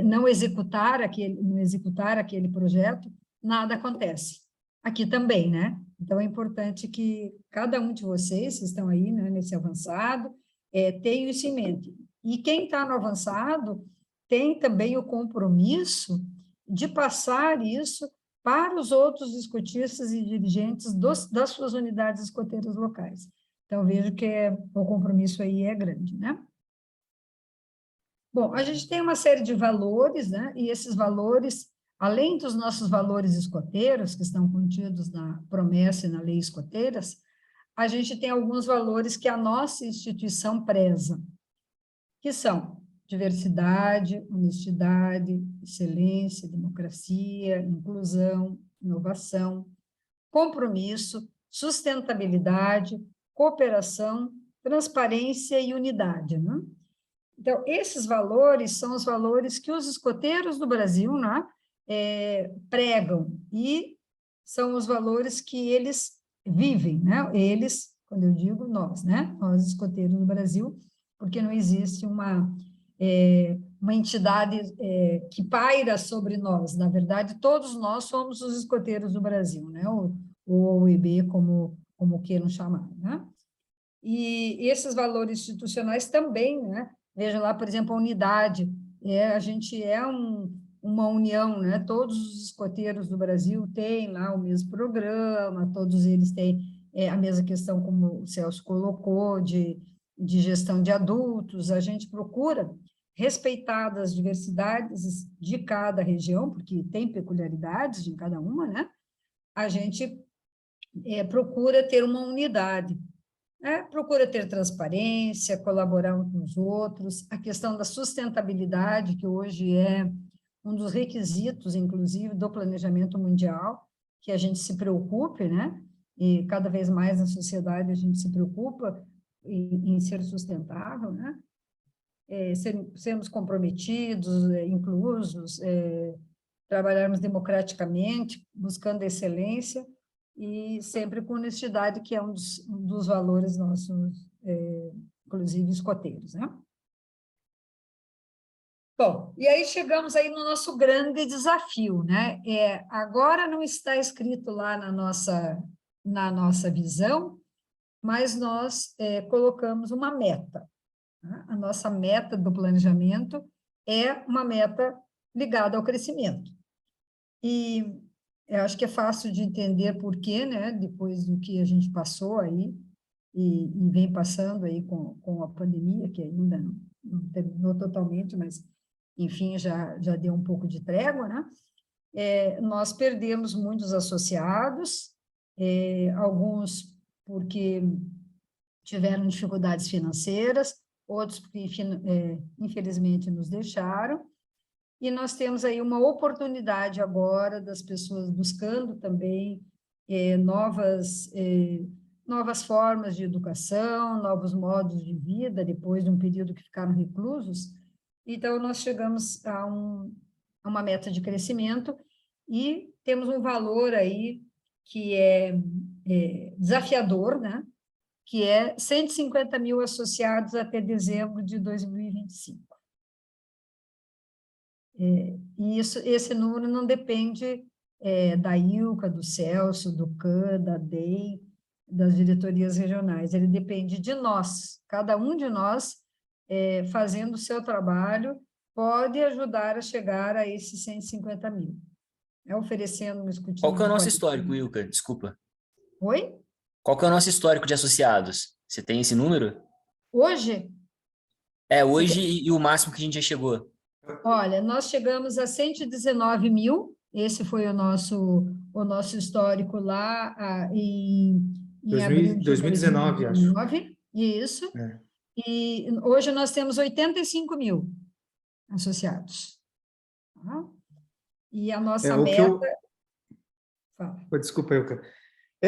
não executar aquele projeto, nada acontece. Aqui também, né? Então, é importante que cada um de vocês que estão aí, né, nesse avançado, tenha isso em mente. E quem está no avançado tem também o compromisso de passar isso para os outros escotistas e dirigentes das suas unidades escoteiras locais. Então, vejo que o compromisso aí é grande, né? Bom, a gente tem uma série de valores, né? E esses valores, além dos nossos valores escoteiros, que estão contidos na promessa e na lei escoteiras, a gente tem alguns valores que a nossa instituição preza, que são diversidade, honestidade, excelência, democracia, inclusão, inovação, compromisso, sustentabilidade, cooperação, transparência e unidade, né? Então, esses valores são os valores que os escoteiros do Brasil, né, pregam, e são os valores que eles vivem, né? Eles, quando eu digo nós, né? Nós, escoteiros do Brasil, porque não existe uma entidade que paira sobre nós. Na verdade, todos nós somos os escoteiros do Brasil, né? O OEB, como queiram chamar, né? E esses valores institucionais também, né? Veja lá, por exemplo, a unidade. A gente é uma união, né? Todos os escoteiros do Brasil têm lá o mesmo programa, todos eles têm a mesma questão, como o Celso colocou, de gestão de adultos. A gente procura respeitar as diversidades de cada região, porque tem peculiaridades de cada uma, né? A gente procura ter uma unidade, procura ter transparência, colaborar uns com os outros, a questão da sustentabilidade, que hoje é um dos requisitos, inclusive, do planejamento mundial, que a gente se preocupe, né? E cada vez mais na sociedade a gente se preocupa em ser sustentável, né? Sermos comprometidos, inclusos, trabalharmos democraticamente, buscando excelência, e sempre com honestidade, que é um dos valores nossos, inclusive escoteiros, né? Bom, e aí chegamos aí no nosso grande desafio, né? Agora não está escrito lá na nossa visão, mas nós colocamos uma meta, né? A nossa meta do planejamento é uma meta ligada ao crescimento. E eu acho que é fácil de entender por quê, né? Depois do que a gente passou aí, e vem passando aí com a pandemia, que ainda não terminou totalmente, mas, enfim, já deu um pouco de trégua, né? Nós perdemos muitos associados, alguns porque tiveram dificuldades financeiras, outros porque, infelizmente, nos deixaram. E nós temos aí uma oportunidade agora das pessoas buscando também novas formas de educação, novos modos de vida, depois de um período que ficaram reclusos. Então, nós chegamos a uma meta de crescimento e temos um valor aí que é desafiador, né? Que é 150 mil associados até dezembro de 2025. E esse número não depende da ILCA, do Celso, do CAN, da DEI, das diretorias regionais. Ele depende de nós. Cada um de nós, fazendo o seu trabalho, pode ajudar a chegar a esses 150 mil. Oferecendo um escutinho. Qual que é o nosso histórico, Ilka? Desculpa. Oi? Qual que é o nosso histórico de associados? Você tem esse número? Hoje? Hoje e o máximo que a gente já chegou. Olha, nós chegamos a 119 mil, esse foi o nosso histórico lá em abril de 2019, acho. Isso. E hoje nós temos 85 mil associados. Tá? E a nossa meta... Desculpa, Ilka.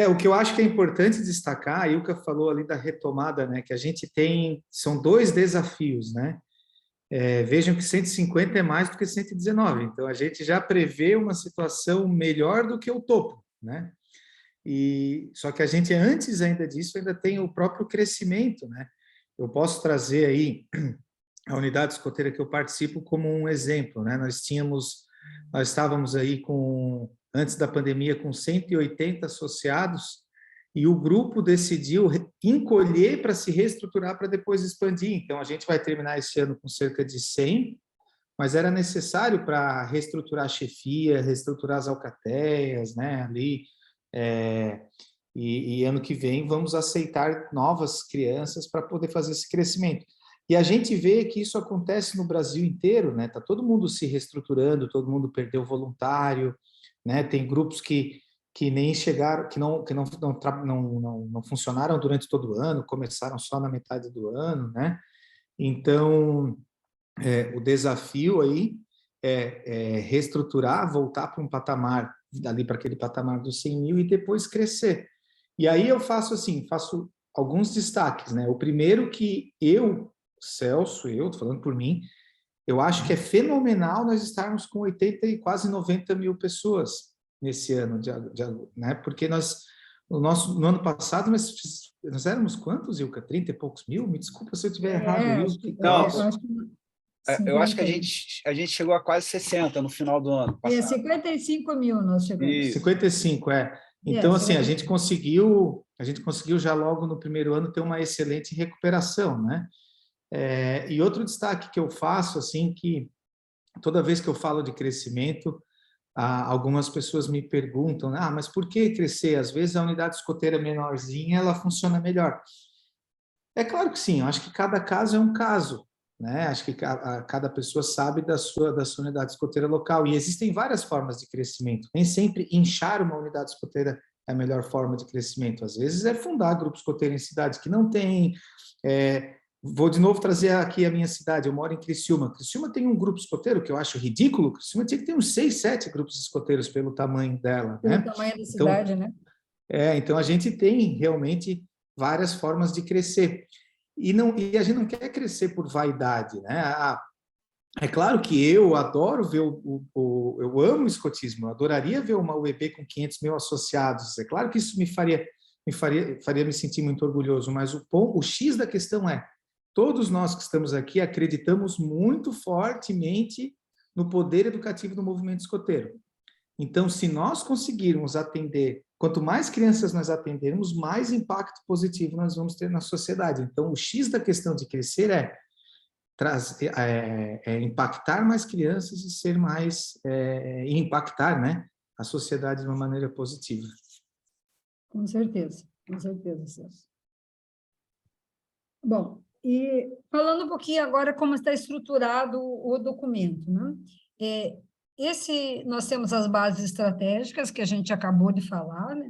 O que eu acho que é importante destacar, a Ilka falou ali da retomada, né, que a gente são 2 desafios, né? Vejam que 150 é mais do que 119, então a gente já prevê uma situação melhor do que o topo, né? Só que a gente, antes ainda disso, ainda tem o próprio crescimento, né? Eu posso trazer aí a unidade escoteira que eu participo como um exemplo, né? Nós estávamos aí antes da pandemia com 180 associados, e o grupo decidiu encolher para se reestruturar para depois expandir. Então, a gente vai terminar esse ano com cerca de 100, mas era necessário para reestruturar a chefia, reestruturar as alcateias, né, ali. E ano que vem vamos aceitar novas crianças para poder fazer esse crescimento. E a gente vê que isso acontece no Brasil inteiro, né? Tá todo mundo se reestruturando, todo mundo perdeu voluntário, né? Tem grupos que nem chegaram, que não funcionaram durante todo o ano, começaram só na metade do ano, né? Então, o desafio aí é reestruturar, voltar para um patamar, dali para aquele patamar dos 100 mil e depois crescer. E aí eu faço assim, faço alguns destaques, né? O primeiro que Celso, estou falando por mim, eu acho que é fenomenal nós estarmos com 80 e quase 90 mil pessoas nesse ano, né? Porque no ano passado, nós éramos quantos, Ilka? 30 e poucos mil? Me desculpa se eu estiver errado. Eu acho que a gente chegou a quase 60 no final do ano passado. 55 mil nós chegamos. Isso. 55, é. Então, assim, a gente conseguiu já logo no primeiro ano ter uma excelente recuperação, né? E outro destaque que eu faço, assim, que toda vez que eu falo de crescimento, algumas pessoas me perguntam, mas por que crescer? Às vezes a unidade escoteira menorzinha, ela funciona melhor. É claro que sim, eu acho que cada caso é um caso, né? Acho que cada pessoa sabe da sua unidade escoteira local, e existem várias formas de crescimento. Nem sempre inchar uma unidade escoteira é a melhor forma de crescimento. Às vezes é fundar grupo escoteiro em cidades que não tem. Vou de novo trazer aqui a minha cidade, eu moro em Criciúma. Criciúma tem um grupo escoteiro que eu acho ridículo. Criciúma tinha que ter uns 6, 7 grupos escoteiros pelo tamanho dela. Pelo tamanho da cidade, né? Então a gente tem realmente várias formas de crescer. E a gente não quer crescer por vaidade, né? É claro que eu adoro ver eu amo o escotismo, eu adoraria ver uma UEB com 500 mil associados. É claro que isso me faria me sentir muito orgulhoso, mas o X da questão é: todos nós que estamos aqui acreditamos muito fortemente no poder educativo do movimento escoteiro. Então, se nós conseguirmos atender, quanto mais crianças nós atendermos, mais impacto positivo nós vamos ter na sociedade. Então, o X da questão de crescer é impactar mais crianças e ser mais impactar, né, a sociedade de uma maneira positiva. Com certeza, Celso. Bom, e falando um pouquinho agora como está estruturado o documento, né? Nós temos as bases estratégicas que a gente acabou de falar, né?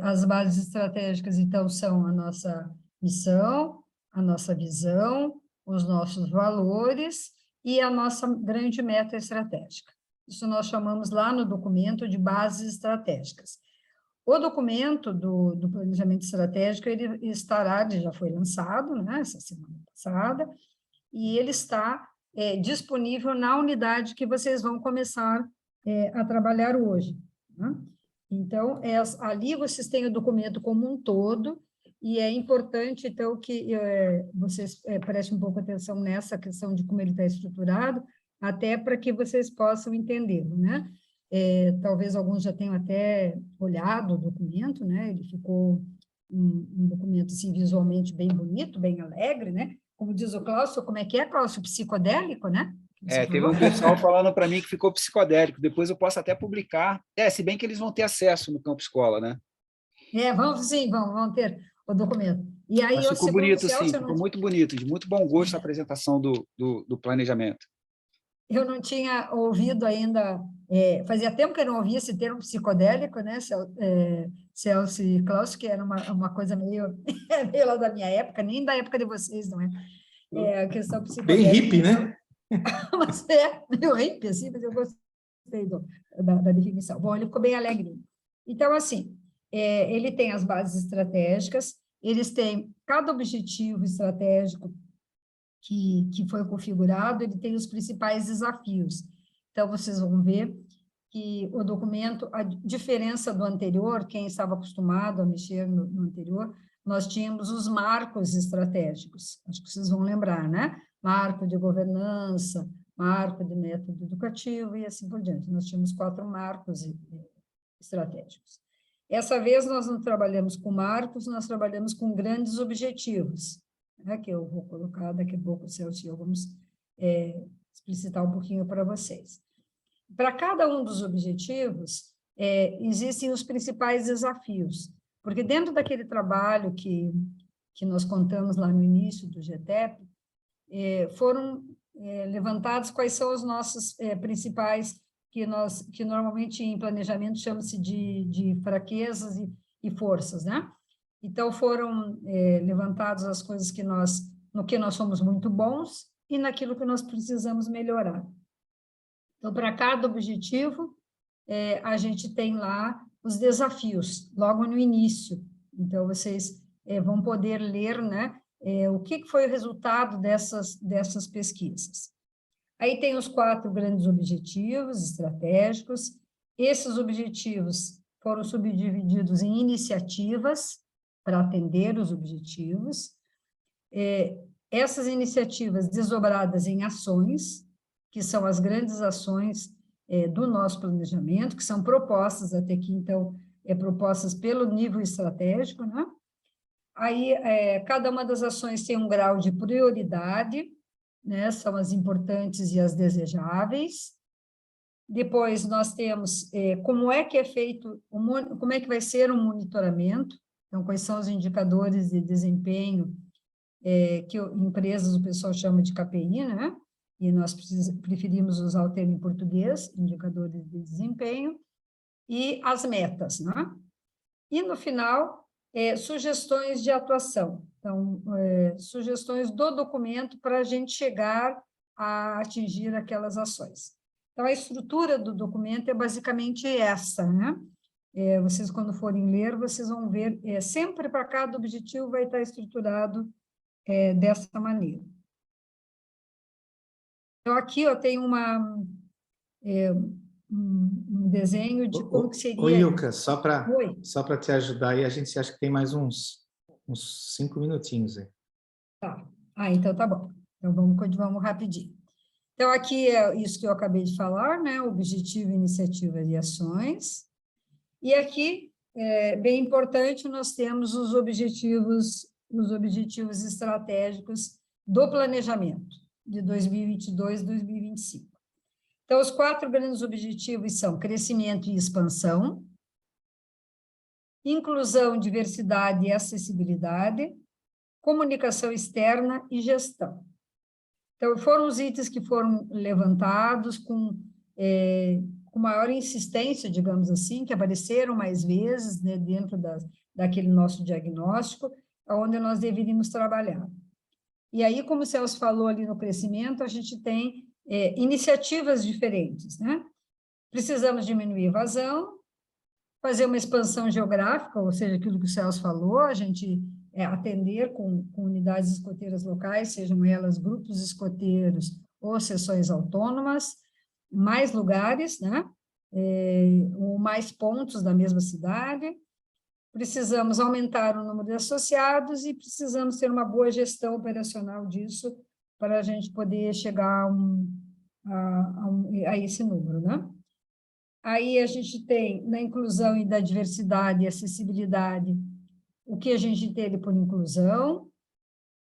As bases estratégicas, então, são a nossa missão, a nossa visão, os nossos valores e a nossa grande meta estratégica. Isso nós chamamos lá no documento de bases estratégicas. O documento do planejamento estratégico, ele já foi lançado, né, essa semana passada, e ele está disponível na unidade que vocês vão começar a trabalhar hoje, né? Então, ali vocês têm o documento como um todo, e é importante, então, que vocês prestem um pouco atenção nessa questão de como ele está estruturado, até para que vocês possam entendê-lo, né? Talvez alguns já tenham até olhado o documento, né? Ele ficou um documento, assim, visualmente bem bonito, bem alegre, né? Como diz o Cláudio, como é que é, Cláudio? Psicodélico, né? Teve um pessoal falando para mim que ficou psicodélico. Depois eu posso até publicar. Se bem que eles vão ter acesso no Campo Escola, né? Vão ter o documento. E aí, mas ficou bonito, sim, ficou muito bonito, de muito bom gosto a apresentação do planejamento. Eu não tinha ouvido ainda, fazia tempo que eu não ouvia esse termo psicodélico, né, Celso e Cláudio, que era uma coisa meio lá da minha época, nem da época de vocês, não é? A questão psicodélica. Bem hippie, né? Mas meio hippie, assim, mas eu gostei da definição. Bom, ele ficou bem alegre. Então, assim, ele tem as bases estratégicas, eles têm cada objetivo estratégico que foi configurado, ele tem os principais desafios. Então, vocês vão ver que o documento, a diferença do anterior, quem estava acostumado a mexer no anterior, nós tínhamos os marcos estratégicos, acho que vocês vão lembrar, né? Marco de governança, marco de método educativo e assim por diante. Nós tínhamos 4 marcos estratégicos. Essa vez nós não trabalhamos com marcos, nós trabalhamos com grandes objetivos, né, que eu vou colocar daqui a pouco, o Celso e eu vamos explicitar um pouquinho para vocês. Para cada um dos objetivos, existem os principais desafios, porque dentro daquele trabalho que nós contamos lá no início do GTEP, foram levantados quais são os nossos principais, que normalmente em planejamento chama-se de fraquezas e forças, né? Então, foram levantadas as coisas no que nós somos muito bons e naquilo que nós precisamos melhorar. Então, para cada objetivo, a gente tem lá os desafios, logo no início. Então, vocês vão poder ler, né, o que foi o resultado dessas pesquisas. Aí tem os 4 grandes objetivos estratégicos. Esses objetivos foram subdivididos em iniciativas para atender os objetivos. Essas iniciativas desdobradas em ações, que são as grandes ações do nosso planejamento, que são propostas até aqui, então, propostas pelo nível estratégico, né? Aí, cada uma das ações tem um grau de prioridade, né? São as importantes e as desejáveis. Depois, nós temos como é que é feito, como é que vai ser o monitoramento, então, quais são os indicadores de desempenho que empresas, o pessoal chama de KPI, né? E nós preferimos usar o termo em português, indicadores de desempenho, e as metas, né? E, no final, sugestões de atuação. Então, sugestões do documento para a gente chegar a atingir aquelas ações. Então, a estrutura do documento é basicamente essa, né? Vocês, quando forem ler, vocês vão ver, sempre para cada objetivo vai estar estruturado dessa maneira. Então, aqui eu tenho um desenho de como que seria... Ô, Ilka, só para te ajudar aí, a gente acha que tem mais uns 5 minutinhos aí. Tá. Então tá bom. Então vamos rapidinho. Então, aqui é isso que eu acabei de falar, né? Objetivo, iniciativa e ações. E aqui, bem importante, nós temos os objetivos estratégicos do planejamento de 2022 e 2025. Então, os 4 grandes objetivos são crescimento e expansão, inclusão, diversidade e acessibilidade, comunicação externa e gestão. Então, foram os itens que foram levantados com maior insistência, digamos assim, que apareceram mais vezes, né, dentro daquele nosso diagnóstico, onde nós deveríamos trabalhar. E aí, como o Celso falou ali no crescimento, a gente tem iniciativas diferentes, né? Precisamos diminuir a evasão, fazer uma expansão geográfica, ou seja, aquilo que o Celso falou, a gente atender com unidades escoteiras locais, sejam elas grupos escoteiros ou seções autônomas, mais lugares, né? Ou mais pontos da mesma cidade. Precisamos aumentar o número de associados e precisamos ter uma boa gestão operacional disso para a gente poder chegar a esse número, né? Aí a gente tem, na inclusão e da diversidade e acessibilidade, o que a gente entende por inclusão,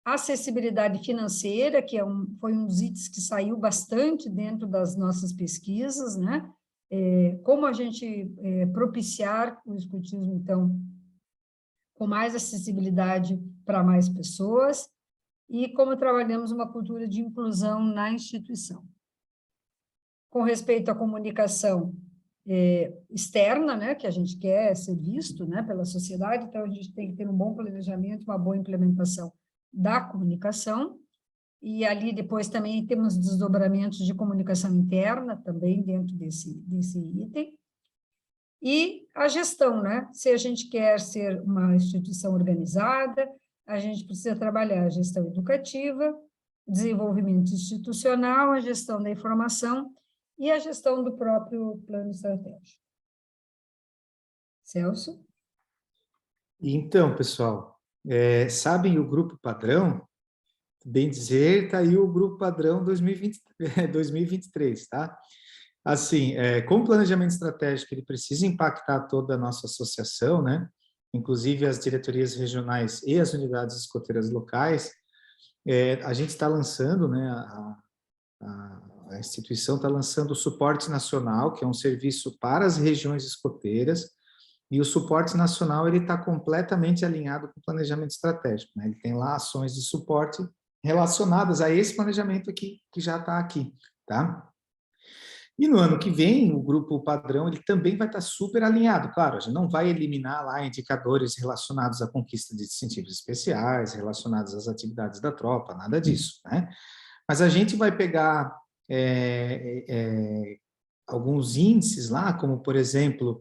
acessibilidade financeira, que foi um dos itens que saiu bastante dentro das nossas pesquisas, né? Como a gente propiciar o escotismo, então, com mais acessibilidade para mais pessoas, e como trabalhamos uma cultura de inclusão na instituição. Com respeito à comunicação externa, né, que a gente quer ser visto, né, pela sociedade, então a gente tem que ter um bom planejamento, uma boa implementação da comunicação, e ali depois também temos desdobramentos de comunicação interna, também dentro desse item. E a gestão, né? Se a gente quer ser uma instituição organizada, a gente precisa trabalhar a gestão educativa, desenvolvimento institucional, a gestão da informação e a gestão do próprio plano estratégico. Celso? Então, pessoal, sabem o grupo padrão? Bem dizer, está aí o grupo padrão 2023, tá? Assim, com o planejamento estratégico, ele precisa impactar toda a nossa associação, né? Inclusive as diretorias regionais e as unidades escoteiras locais. A gente está lançando, né? A instituição está lançando o Suporte Nacional, que é um serviço para as regiões escoteiras, e o Suporte Nacional ele está completamente alinhado com o planejamento estratégico, né? Ele tem lá ações de suporte relacionadas a esse planejamento aqui, que já está aqui, tá? E no ano que vem, o grupo padrão ele também vai estar super alinhado. Claro, a gente não vai eliminar lá indicadores relacionados à conquista de distintivos especiais, relacionados às atividades da tropa, nada disso, né? Mas a gente vai pegar alguns índices lá, como, por exemplo,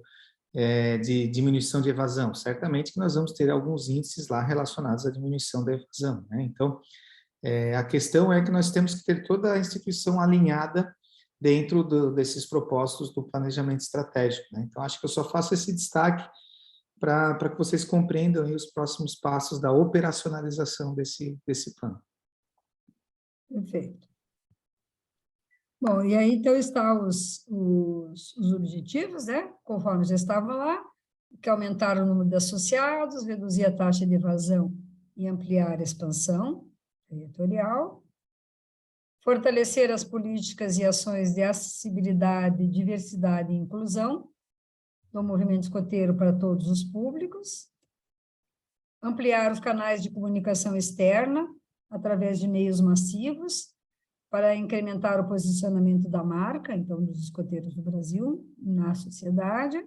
de diminuição de evasão? Certamente que nós vamos ter alguns índices lá relacionados à diminuição da evasão, né? Então, a questão é que nós temos que ter toda a instituição alinhada dentro desses propósitos do planejamento estratégico, né? Então, acho que eu só faço esse destaque para que vocês compreendam aí os próximos passos da operacionalização desse plano. Perfeito. Bom, e aí, então, estão os objetivos, né? Conforme já estavam lá, que aumentaram o número de associados, reduzir a taxa de evasão e ampliar a expansão territorial, fortalecer as políticas e ações de acessibilidade, diversidade e inclusão do movimento escoteiro para todos os públicos, ampliar os canais de comunicação externa através de meios massivos para incrementar o posicionamento da marca, então, dos escoteiros do Brasil na sociedade,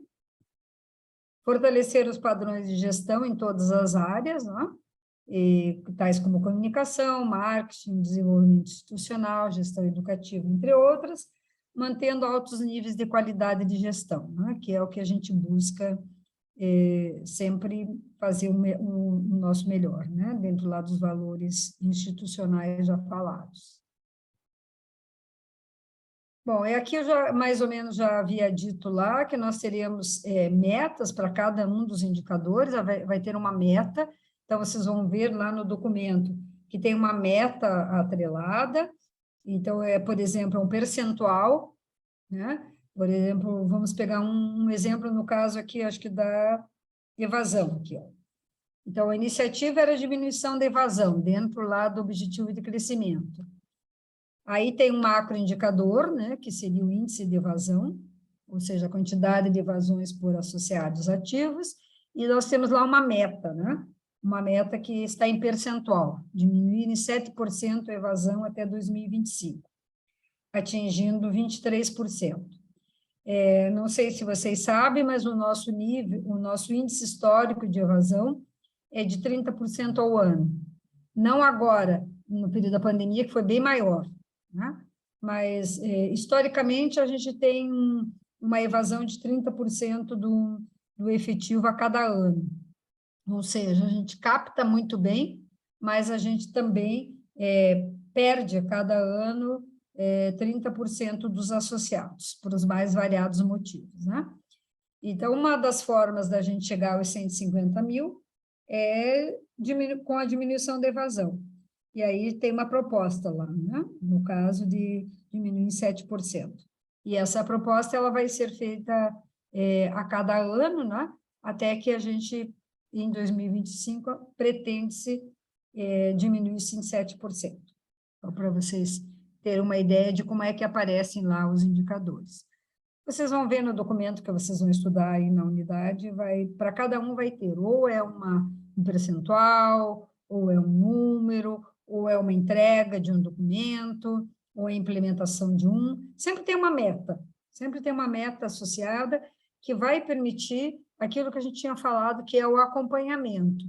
fortalecer os padrões de gestão em todas as áreas, né? Tais como comunicação, marketing, desenvolvimento institucional, gestão educativa, entre outras, mantendo altos níveis de qualidade de gestão, né? Que é o que a gente busca sempre fazer o nosso melhor, né? Dentro lá dos valores institucionais já falados. Bom, aqui eu já, mais ou menos, já havia dito lá que nós teríamos metas para cada um dos indicadores, vai ter uma meta, então vocês vão ver lá no documento que tem uma meta atrelada, então, por exemplo, um percentual, né? Por exemplo, vamos pegar um exemplo, no caso aqui, acho que da evasão, aqui, ó. Então, a iniciativa era a diminuição da evasão, dentro lá do objetivo de crescimento. Aí tem um macroindicador, né, que seria o índice de evasão, ou seja, a quantidade de evasões por associados ativos, e nós temos lá uma meta, né? Uma meta que está em percentual, diminuir em 7% a evasão até 2025, atingindo 23%. Não sei se vocês sabem, mas o nosso índice histórico de evasão é de 30% ao ano. Não agora, no período da pandemia, que foi bem maior, né? Mas, historicamente, a gente tem uma evasão de 30% do efetivo a cada ano. Ou seja, a gente capta muito bem, mas a gente também perde a cada ano 30% dos associados, por os mais variados motivos, né? Então, uma das formas da gente chegar aos 150 mil é com a diminuição da evasão. E aí tem uma proposta lá, né? No caso de diminuir em 7%. E essa proposta ela vai ser feita a cada ano, né? Até que a gente, em 2025, pretende-se diminuir-se em 7%. Então, para vocês terem uma ideia de como é que aparecem lá os indicadores. Vocês vão ver no documento que vocês vão estudar aí na unidade, para cada um vai ter, ou é um percentual, ou é um número, ou é uma entrega de um documento, ou a implementação de sempre tem uma meta associada que vai permitir aquilo que a gente tinha falado, que é o acompanhamento,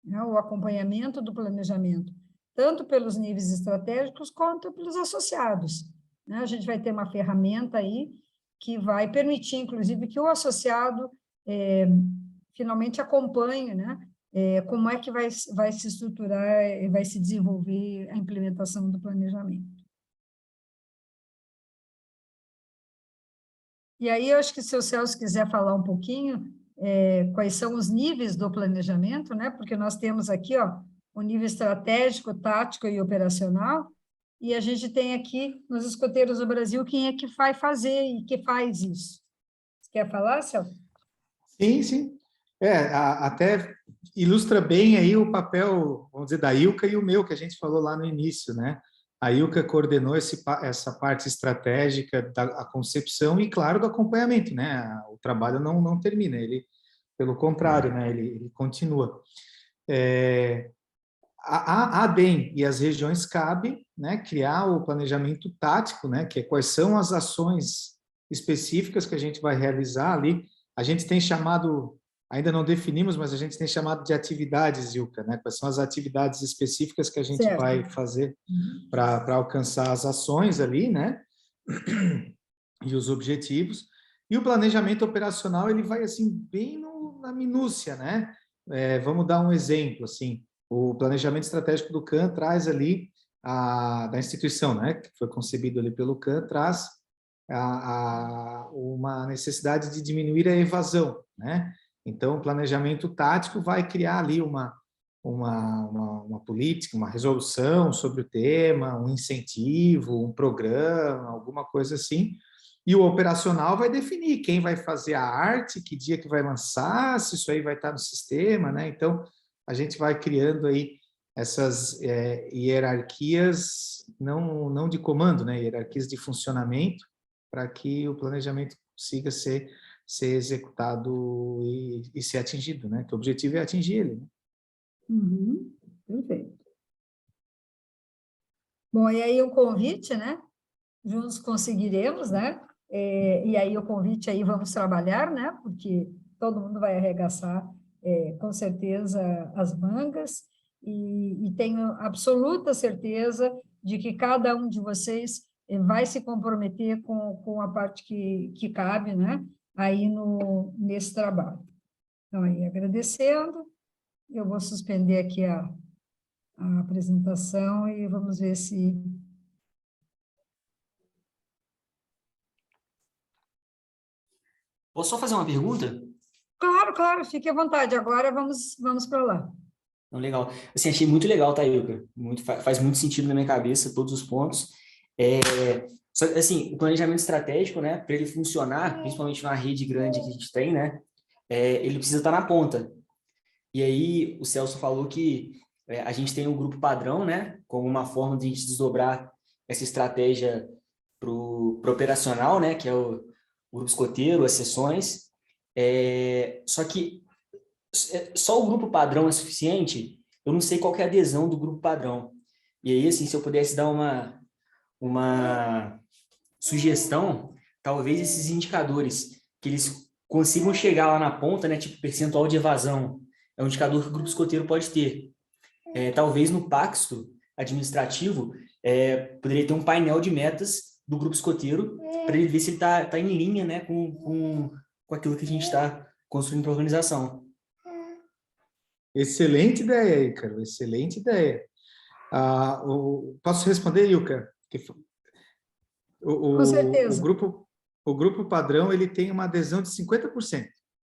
né? O acompanhamento do planejamento, tanto pelos níveis estratégicos quanto pelos associados, né? A gente vai ter uma ferramenta aí que vai permitir, inclusive, que o associado finalmente acompanhe, né? Como é que vai se estruturar, vai se desenvolver a implementação do planejamento. E aí, eu acho que se o Celso quiser falar um pouquinho, quais são os níveis do planejamento, né? Porque nós temos aqui, ó, o nível estratégico, tático e operacional, e a gente tem aqui, nos escoteiros do Brasil, quem é que vai fazer e que faz isso. Você quer falar, Celso? Sim, sim. Até ilustra bem aí o papel, vamos dizer, da Ilka e o meu, que a gente falou lá no início, né? A Ilka coordenou essa parte estratégica da concepção e, claro, do acompanhamento, né? O trabalho não termina, ele, pelo contrário, né? Ele continua. A ADEM e as regiões cabe, né, criar o planejamento tático, né, que é quais são as ações específicas que a gente vai realizar ali. A gente tem chamado, ainda não definimos, mas a gente tem chamado de atividades, Ilka, né? Quais são as atividades específicas que a gente vai fazer para alcançar as ações ali, né? E os objetivos. E o planejamento operacional, ele vai assim bem na minúcia, né? Vamos dar um exemplo, assim, o planejamento estratégico do CAN traz ali, da instituição, né, que foi concebido ali pelo CAN, traz uma necessidade de diminuir a evasão, né? Então, o planejamento tático vai criar ali uma política, uma resolução sobre o tema, um incentivo, um programa, alguma coisa assim, e o operacional vai definir quem vai fazer a arte, que dia que vai lançar, se isso aí vai estar no sistema, né? Então, a gente vai criando aí essas hierarquias, não de comando, né? Hierarquias de funcionamento, para que o planejamento consiga ser executado e ser atingido, né? Que o objetivo é atingir ele, né? Uhum, perfeito. Bom, e aí o convite, né? Juntos conseguiremos, né? E aí o convite aí vamos trabalhar, né? Porque todo mundo vai arregaçar, com certeza, as mangas, e tenho absoluta certeza de que cada um de vocês vai se comprometer com a parte que cabe, né? Aí nesse trabalho. Então, aí, agradecendo, eu vou suspender aqui a apresentação e vamos ver se... Posso só fazer uma pergunta? Claro, claro, fique à vontade. Agora vamos para lá. Não, legal. Assim, achei muito legal, tá, Ilka? Faz muito sentido na minha cabeça, todos os pontos. Só que, assim, o planejamento estratégico, né, para ele funcionar, principalmente numa rede grande que a gente tem, né, ele precisa estar na ponta. E aí, o Celso falou que a gente tem um grupo padrão, né, como uma forma de a gente desdobrar essa estratégia para o operacional, né, que é o grupo escoteiro, as sessões. Só que só o grupo padrão é suficiente? Eu não sei qual que é a adesão do grupo padrão. E aí, assim, se eu pudesse dar uma sugestão, talvez esses indicadores, que eles consigam chegar lá na ponta, né, tipo percentual de evasão, é um indicador que o grupo escoteiro pode ter. Talvez no pacto administrativo, poderia ter um painel de metas do grupo escoteiro para ele ver se ele está em linha, né, com aquilo que a gente está construindo para a organização. Excelente ideia, Ícaro, excelente ideia. Posso responder, Ilka? Com certeza. O grupo padrão ele tem uma adesão de 50%.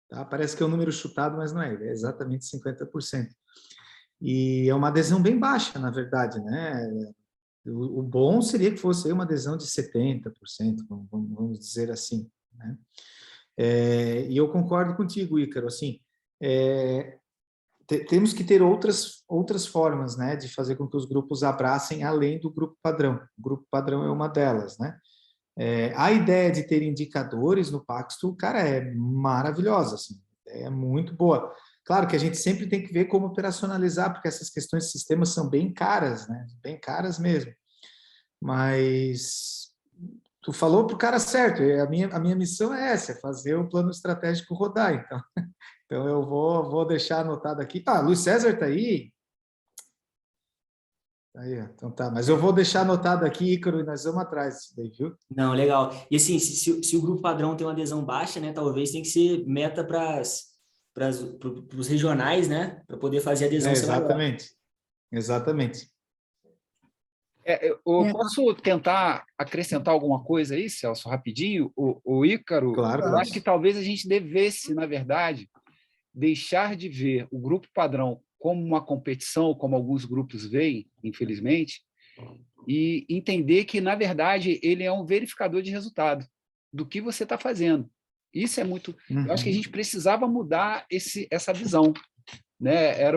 Tá? Parece que é um número chutado, mas não é. Ele é exatamente 50%. E é uma adesão bem baixa, na verdade, né? O bom seria que fosse uma adesão de 70%, vamos dizer assim, né? E eu concordo contigo, Ícaro, assim, temos que ter outras formas, né, de fazer com que os grupos abracem além do grupo padrão. O grupo padrão é uma delas, né? A ideia de ter indicadores no Pacto, cara, é maravilhosa, assim, é muito boa. Claro que a gente sempre tem que ver como operacionalizar, porque essas questões de sistemas são bem caras, né? Bem caras mesmo. Mas tu falou para o cara certo, a minha missão é essa, é fazer o plano estratégico rodar, então eu vou deixar anotado aqui. Luiz César está aí? Aí, então tá, mas eu vou deixar anotado aqui, Ícaro, e nós vamos atrás disso daí, viu? Não, legal. E assim, se o grupo padrão tem uma adesão baixa, né, talvez tem que ser meta para os regionais, né, para poder fazer a adesão ser maior. Exatamente. Eu posso tentar acrescentar alguma coisa aí, Celso, rapidinho? O Ícaro, claro, eu acho que talvez a gente devesse, na verdade, deixar de ver o grupo padrão como uma competição, como alguns grupos veem, infelizmente, e entender que, na verdade, ele é um verificador de resultado do que você está fazendo. Isso é muito... Uhum. Eu acho que a gente precisava mudar essa visão, né? Era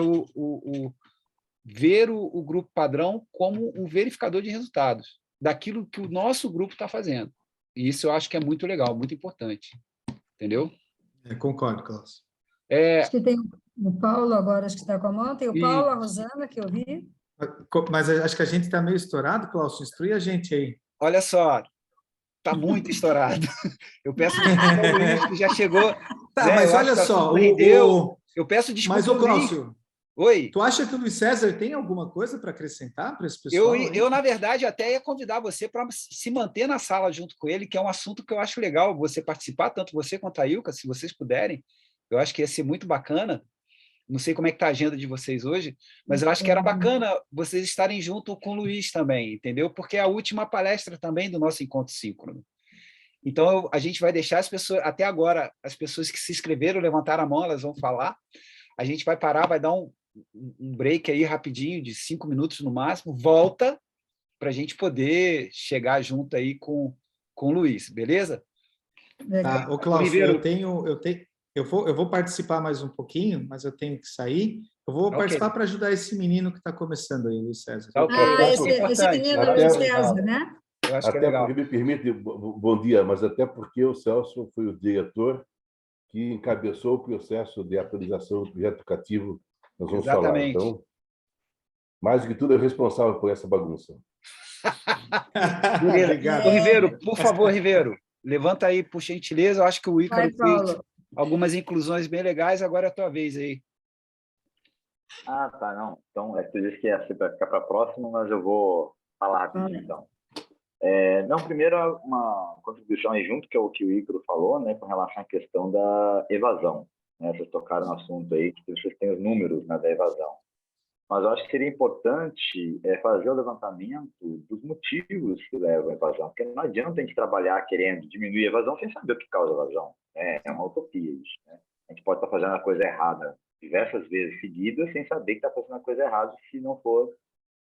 ver o grupo padrão como um verificador de resultados daquilo que o nosso grupo está fazendo. E isso eu acho que é muito legal, muito importante. Entendeu? Concordo, Klaus. Acho que tem o Paulo agora, acho que está com a mão. Tem o Paulo, a Rosana, que eu vi. Mas acho que a gente está meio estourado, Klaus. Instrui a gente aí. Olha só, está muito estourado. Eu peço desculpa ao Luiz, que já chegou. Tá, mas olha só, eu peço desculpa mas o Cláudio, Oi. Tu acha que o Luiz César tem alguma coisa para acrescentar para esse pessoal? Eu, na verdade, até ia convidar você para se manter na sala junto com ele, que é um assunto que eu acho legal você participar, tanto você quanto a Ilka, se vocês puderem. Eu acho que ia ser muito bacana. Não sei como é que está a agenda de vocês hoje, mas eu acho que era bacana vocês estarem junto com o Luiz também, entendeu? Porque é a última palestra também do nosso encontro síncrono. Então, a gente vai deixar as pessoas, até agora, as pessoas que se inscreveram, levantaram a mão, elas vão falar. A gente vai parar, vai dar um break aí rapidinho, de 5 minutos no máximo, volta para a gente poder chegar junto aí com o Luiz, beleza? Tá, ô Cláudio, eu vou participar mais um pouquinho, mas eu tenho que sair. Eu vou participar para ajudar esse menino que está começando aí, Luiz César. Esse menino é Luiz César, né? Eu acho que é legal. Porque, me permite, bom dia, mas até porque o Celso foi o diretor que encabeçou o processo de atualização do projeto educativo nós vamos falar. Então, mais do que tudo, é responsável por essa bagunça. Obrigado. Ribeiro, por favor, Ribeiro, levanta aí, por gentileza. Eu acho que o Ícaro fez algumas inclusões bem legais, agora é a tua vez aí. Ah, tá, não. Então, tu disse que ia ficar para a próxima, mas eu vou falar rapidinho, então. Não, primeiro, uma contribuição aí junto, que é o que o Ícaro falou, né, com relação à questão da evasão. Né? Vocês tocaram no assunto aí, que vocês têm os números, né, da evasão. Mas eu acho que seria importante fazer o levantamento dos motivos que levam à evasão, porque não adianta a gente trabalhar querendo diminuir a evasão sem saber o que causa a evasão. É uma utopia isso. Né? A gente pode estar fazendo a coisa errada diversas vezes seguidas sem saber que está fazendo a coisa errada se não for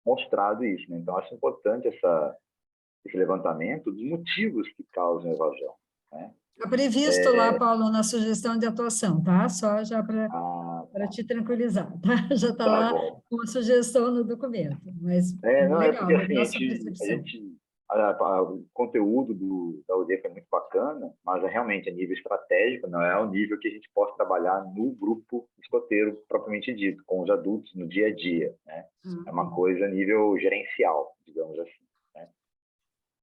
mostrado isso. Né? Então, acho importante esse levantamento dos motivos que causam a evasão. Né? Está previsto lá, Paulo, na sugestão de atuação, tá? Só já para te tranquilizar, tá? Já está lá com a sugestão no documento, mas não, legal, é porque assim, o conteúdo da UDEF é muito bacana, mas realmente a nível estratégico não é o nível que a gente possa trabalhar no grupo escoteiro propriamente dito, com os adultos no dia a dia, né? É uma coisa a nível gerencial, digamos assim. Né?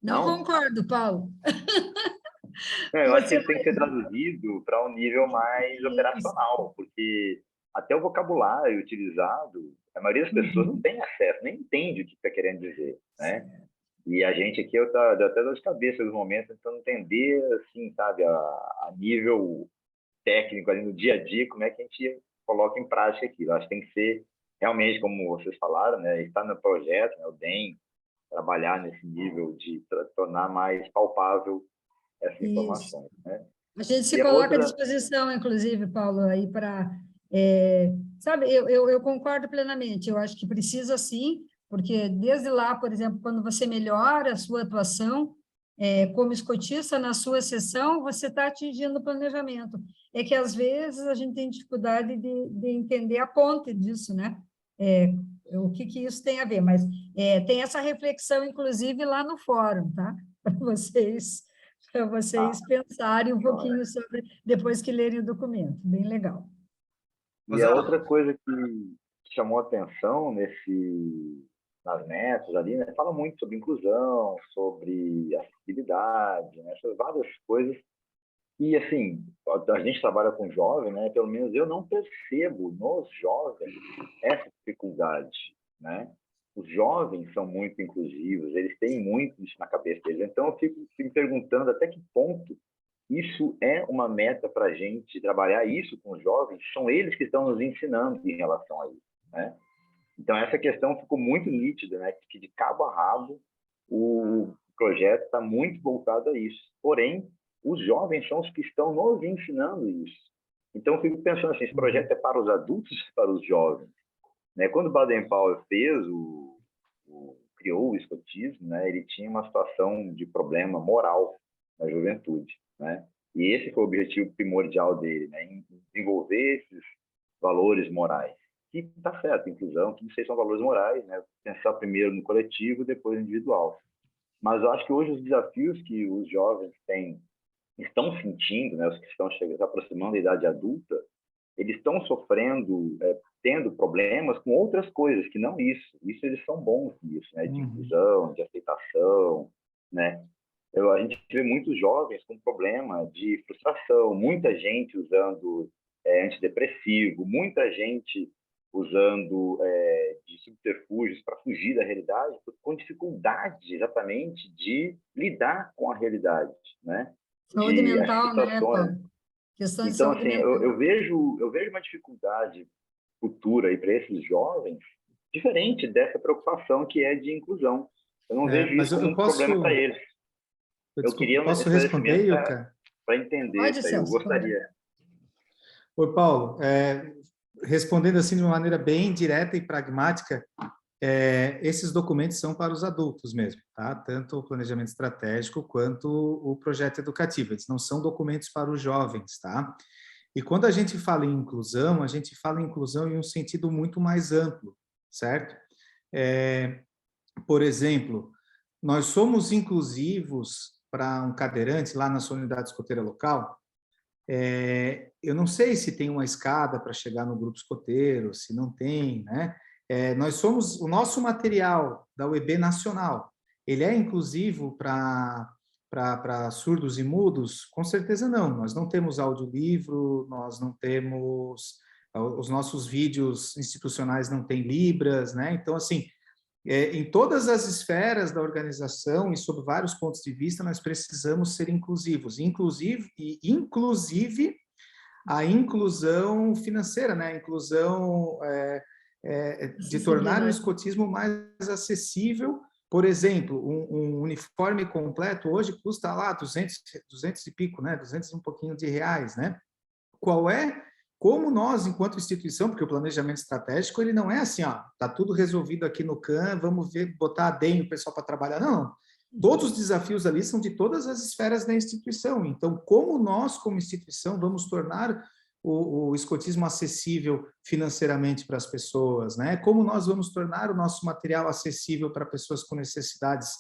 Não concordo, Paulo. Eu acho que isso tem que ser traduzido para um nível mais operacional, porque até o vocabulário utilizado, a maioria das pessoas não tem acesso, nem entende o que está querendo dizer, né? E a gente aqui, eu dou até dor de cabeça nos momentos, tentando entender, assim, sabe, a nível técnico, ali no dia a dia, como é que a gente coloca em prática aquilo. Acho que tem que ser, realmente, como vocês falaram, né, estar no projeto, né, o DEM, trabalhar nesse nível de tornar mais palpável essas informações. Né? A gente se coloca à disposição, inclusive, Paulo, aí para... sabe, eu concordo plenamente, eu acho que precisa sim, porque desde lá, por exemplo, quando você melhora a sua atuação como escotista na sua sessão, você está atingindo o planejamento. É que, às vezes, a gente tem dificuldade de entender a ponte disso, né? O que isso tem a ver, mas tem essa reflexão, inclusive, lá no fórum, tá? Para vocês pensarem um pouquinho sobre, depois que lerem o documento. Bem legal. E a outra coisa que chamou atenção nas metas ali, né, fala muito sobre inclusão, sobre acessibilidade, né, essas várias coisas. E, assim, a gente trabalha com jovem, né, pelo menos eu não percebo nos jovens essa dificuldade, né? Os jovens são muito inclusivos, eles têm muito isso na cabeça deles. Então, eu fico me perguntando até que ponto isso é uma meta para a gente trabalhar isso com os jovens, são eles que estão nos ensinando em relação a isso, né? Então, essa questão ficou muito nítida, né? Que de cabo a rabo o projeto está muito voltado a isso. Porém, os jovens são os que estão nos ensinando isso. Então, eu fico pensando assim, esse projeto é para os adultos ou para os jovens? Né? Quando o Baden-Powell criou o escotismo, né? Ele tinha uma situação de problema moral na juventude, né? E esse foi o objetivo primordial dele, né? Em desenvolver esses valores morais. Que está certo, inclusão, tudo isso são valores morais, né? Pensar primeiro no coletivo, depois no individual. Mas eu acho que hoje os desafios que os jovens estão sentindo, né? Os que estão se aproximando da idade adulta, eles estão sofrendo, tendo problemas com outras coisas, que não isso. Isso eles são bons nisso, né? De inclusão, de aceitação, né? A gente vê muitos jovens com problema de frustração, muita gente usando antidepressivo, muita gente usando de subterfúgios para fugir da realidade, com dificuldade exatamente de lidar com a realidade, né? Saúde mental, né, Paulo? Questão de saúde mental. Eu vejo uma dificuldade futura para esses jovens diferente dessa preocupação que é de inclusão. Eu não vejo isso como um problema para eles. Posso responder, Ilka? Para entender Pode, isso aí, Celso, eu gostaria. Oi, Paulo. Respondendo assim de uma maneira bem direta e pragmática, esses documentos são para os adultos mesmo, tá? Tanto o planejamento estratégico quanto o projeto educativo. Eles não são documentos para os jovens, tá? E quando a gente fala em inclusão, a gente fala em inclusão em um sentido muito mais amplo, certo? Por exemplo, nós somos inclusivos para um cadeirante lá na sua unidade escoteira local. Eu não sei se tem uma escada para chegar no grupo escoteiro, se não tem, né? O nosso material da UEB Nacional, ele é inclusivo para surdos e mudos? Com certeza não. Nós não temos audiolivro, nós não temos... Os nossos vídeos institucionais não têm libras, né? Então, assim, em todas as esferas da organização e sob vários pontos de vista, nós precisamos ser inclusivos. Inclusive a inclusão financeira, né? A inclusão de tornar o escotismo mais acessível. Por exemplo, um uniforme completo hoje custa lá 200 e pico, né? 200 e um pouquinho de reais, né? Como nós, enquanto instituição, porque o planejamento estratégico, ele não é assim, ó, tá tudo resolvido aqui no CAN, vamos botar a DEM o pessoal para trabalhar. Não, todos os desafios ali são de todas as esferas da instituição. Então, como nós, como instituição, vamos tornar o escotismo acessível financeiramente para as pessoas, né? Como nós vamos tornar o nosso material acessível para pessoas com necessidades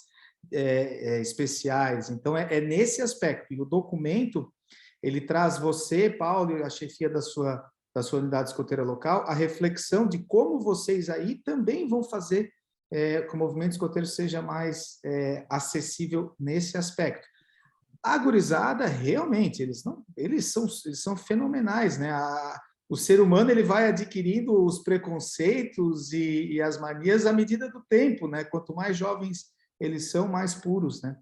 especiais. Então, é nesse aspecto. E o documento, ele traz você, Paulo, e a chefia da sua unidade escoteira local, a reflexão de como vocês aí também vão fazer que o movimento escoteiro seja mais acessível nesse aspecto. A gurizada, realmente, eles são fenomenais, né? O ser humano, ele vai adquirindo os preconceitos e as manias à medida do tempo, né? Quanto mais jovens eles são, mais puros, né?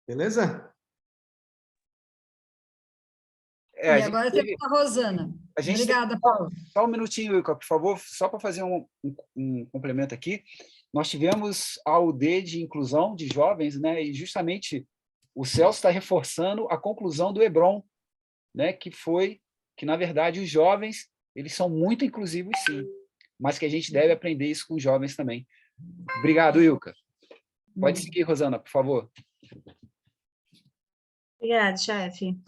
Beleza? E agora temos a Rosana. Obrigada, Paulo. Só um minutinho, Ilka, por favor, só para fazer um complemento aqui. Nós tivemos a UD de inclusão de jovens, né? E justamente o Celso está reforçando a conclusão do Hebron, né? Que na verdade, os jovens eles são muito inclusivos, sim, mas que a gente deve aprender isso com os jovens também. Obrigado, Ilka. Pode seguir, Rosana, por favor. Obrigada, chefe.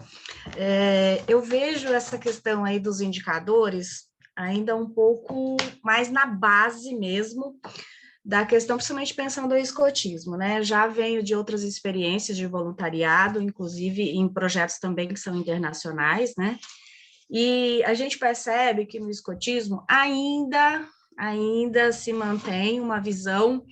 Eu vejo essa questão aí dos indicadores ainda um pouco mais na base mesmo da questão, principalmente pensando no escotismo, né? Já venho de outras experiências de voluntariado, inclusive em projetos também que são internacionais, né? E a gente percebe que no escotismo ainda se mantém uma visão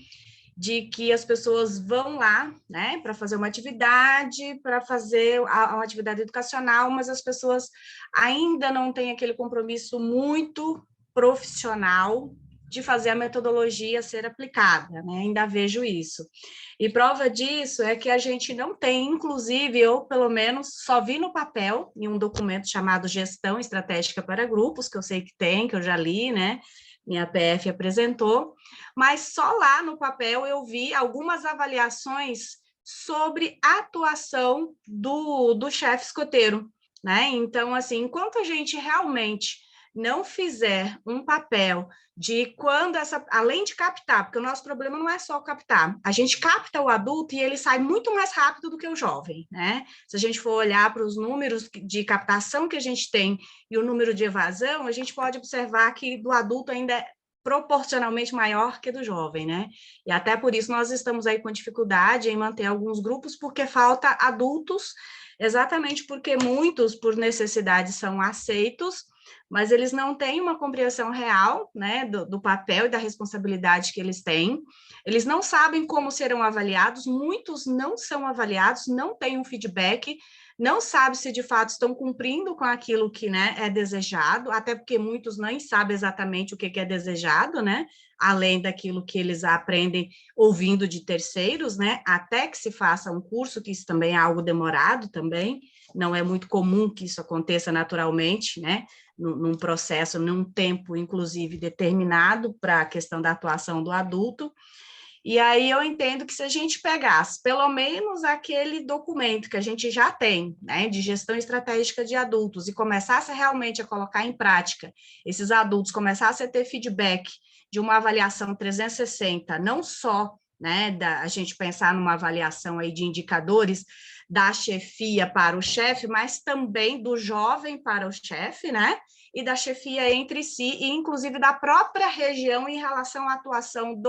de que as pessoas vão lá, né, para fazer uma atividade, para fazer uma atividade educacional, mas as pessoas ainda não têm aquele compromisso muito profissional de fazer a metodologia ser aplicada, né? Ainda vejo isso. E prova disso é que a gente não tem, inclusive, eu, pelo menos, só vi no papel, em um documento chamado Gestão Estratégica para Grupos, que eu sei que tem, que eu já li, né? Minha PF apresentou, mas só lá no papel eu vi algumas avaliações sobre a atuação do chefe escoteiro, né? Então, assim, enquanto a gente realmente não fizer um papel de quando além de captar, porque o nosso problema não é só captar, a gente capta o adulto e ele sai muito mais rápido do que o jovem, né? Se a gente for olhar para os números de captação que a gente tem e o número de evasão, a gente pode observar que do adulto ainda é proporcionalmente maior que do jovem, né? E até por isso nós estamos aí com dificuldade em manter alguns grupos, porque falta adultos, exatamente porque muitos, por necessidade, são aceitos, mas eles não têm uma compreensão real, né, do papel e da responsabilidade que eles têm, eles não sabem como serão avaliados, muitos não são avaliados, não têm um feedback, não sabe se de fato estão cumprindo com aquilo que, né, é desejado, até porque muitos nem sabem exatamente o que é desejado, né, além daquilo que eles aprendem ouvindo de terceiros, né, até que se faça um curso, que isso também é algo demorado também, não é muito comum que isso aconteça naturalmente, né, num processo, num tempo, inclusive, determinado para a questão da atuação do adulto. E aí eu entendo que se a gente pegasse pelo menos aquele documento que a gente já tem, né, de gestão estratégica de adultos, e começasse realmente a colocar em prática, esses adultos começassem a ter feedback de uma avaliação 360, não só, né, a gente pensar numa avaliação aí de indicadores da chefia para o chefe, mas também do jovem para o chefe, né, e da chefia entre si, e inclusive da própria região em relação à atuação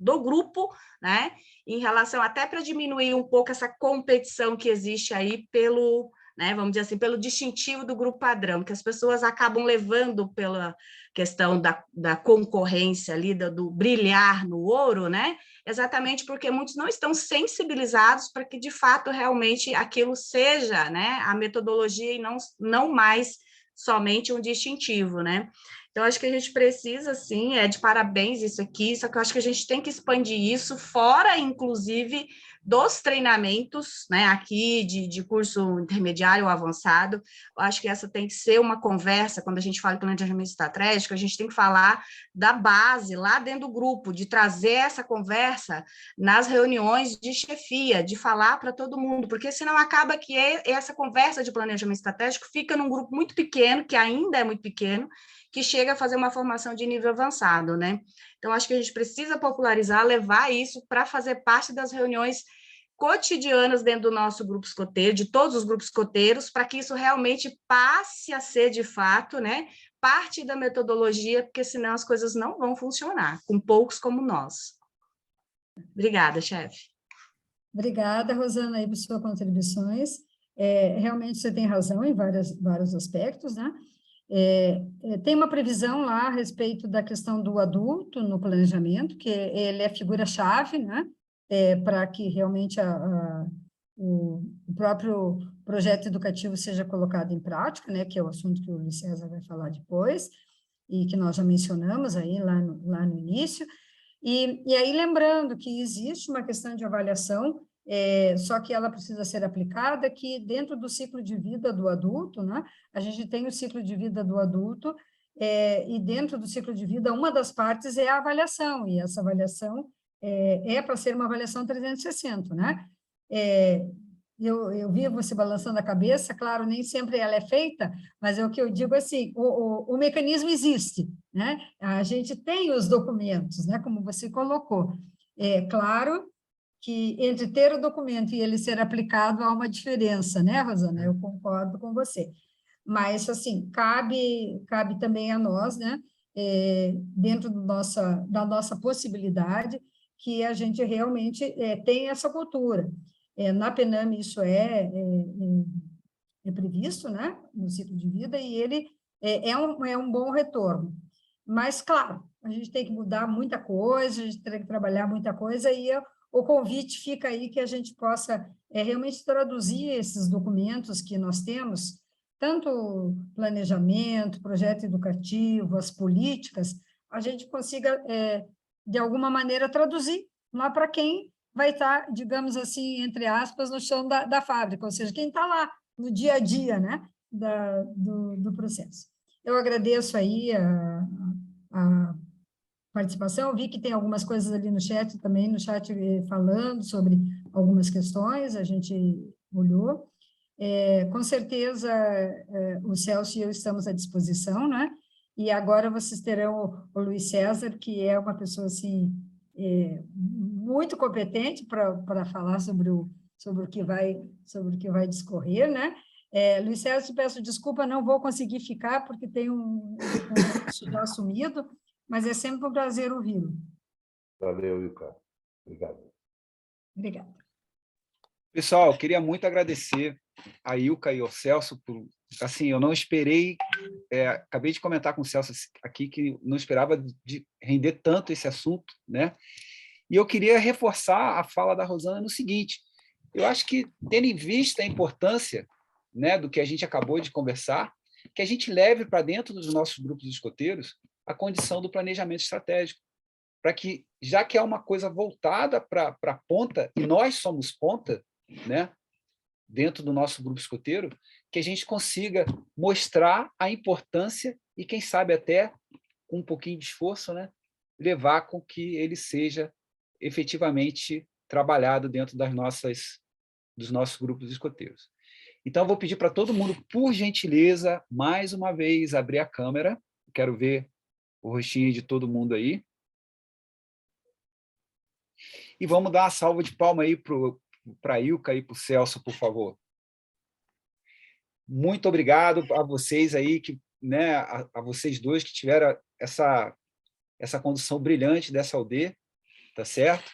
do grupo, né, em relação até para diminuir um pouco essa competição que existe aí pelo, né, vamos dizer assim, pelo distintivo do grupo padrão, que as pessoas acabam levando pela questão da concorrência ali, do brilhar no ouro, né, exatamente porque muitos não estão sensibilizados para que, de fato, realmente aquilo seja, né, a metodologia e não mais somente um distintivo, né? Então, acho que a gente precisa, sim, de parabéns isso aqui, só que eu acho que a gente tem que expandir isso fora, inclusive, dos treinamentos, né, aqui de curso intermediário ou avançado. Eu acho que essa tem que ser uma conversa, quando a gente fala de planejamento estratégico, a gente tem que falar da base, lá dentro do grupo, de trazer essa conversa nas reuniões de chefia, de falar para todo mundo, porque senão acaba que essa conversa de planejamento estratégico fica num grupo muito pequeno, que ainda é muito pequeno, que chega a fazer uma formação de nível avançado, né? Então, acho que a gente precisa popularizar, levar isso para fazer parte das reuniões cotidianas dentro do nosso grupo escoteiro, de todos os grupos escoteiros, para que isso realmente passe a ser, de fato, né, parte da metodologia, porque senão as coisas não vão funcionar, com poucos como nós. Obrigada, chefe. Obrigada, Rosana, aí por suas contribuições. Realmente você tem razão em vários aspectos, né? Tem uma previsão lá a respeito da questão do adulto no planejamento, que ele é figura-chave, né? Para que realmente o próprio projeto educativo seja colocado em prática, né? Que é o assunto que o Luiz César vai falar depois, e que nós já mencionamos aí lá no início. E aí, lembrando que existe uma questão de avaliação, só que ela precisa ser aplicada que dentro do ciclo de vida do adulto, né? A gente tem o ciclo de vida do adulto, e dentro do ciclo de vida, uma das partes é a avaliação, e essa avaliação para ser uma avaliação 360, né? Eu vi você balançando a cabeça, claro, nem sempre ela é feita, mas é o que eu digo assim, o mecanismo existe, né? A gente tem os documentos, né? Como você colocou. Claro que entre ter o documento e ele ser aplicado há uma diferença, né, Rosana? Eu concordo com você. Mas, assim, cabe também a nós, né, dentro da nossa possibilidade, que a gente realmente tenha essa cultura. Na PENAME isso é previsto, né, no ciclo de vida, e ele é um bom retorno. Mas, claro, a gente tem que mudar muita coisa, a gente tem que trabalhar muita coisa, e o convite fica aí que a gente possa realmente traduzir esses documentos que nós temos, tanto planejamento, projeto educativo, as políticas, a gente consiga, de alguma maneira, traduzir lá para quem vai estar, digamos assim, entre aspas, no chão da fábrica, ou seja, quem está lá no dia a dia, né, do processo. Eu agradeço aí a participação, eu vi que tem algumas coisas ali no chat também, falando sobre algumas questões, a gente olhou. Com certeza, o Celso e eu estamos à disposição, né? E agora vocês terão o Luiz César, que é uma pessoa, assim, muito competente para falar sobre o que vai discorrer, né? Luiz César, te peço desculpa, não vou conseguir ficar, porque tem um compromisso já assumido, mas é sempre um prazer ouvi-lo. Valeu, Ilka. Obrigado. Obrigada. Pessoal, eu queria muito agradecer a Ilka e ao Celso por, assim, eu não esperei, acabei de comentar com o Celso aqui que não esperava de render tanto esse assunto, né? E eu queria reforçar a fala da Rosana no seguinte, eu acho que, tendo em vista a importância, né, do que a gente acabou de conversar, que a gente leve para dentro dos nossos grupos escoteiros a condição do planejamento estratégico, para que, já que é uma coisa voltada para a ponta, e nós somos ponta, né, dentro do nosso grupo escoteiro, que a gente consiga mostrar a importância e, quem sabe, até com um pouquinho de esforço, né, levar com que ele seja efetivamente trabalhado dentro dos nossos grupos escoteiros. Então, eu vou pedir para todo mundo, por gentileza, mais uma vez, abrir a câmera. Quero ver o rostinho de todo mundo aí. E vamos dar uma salva de palma aí para a Ilka e para o Celso, por favor. Muito obrigado a vocês aí, né, a vocês dois que tiveram essa condução brilhante dessa OD, tá certo?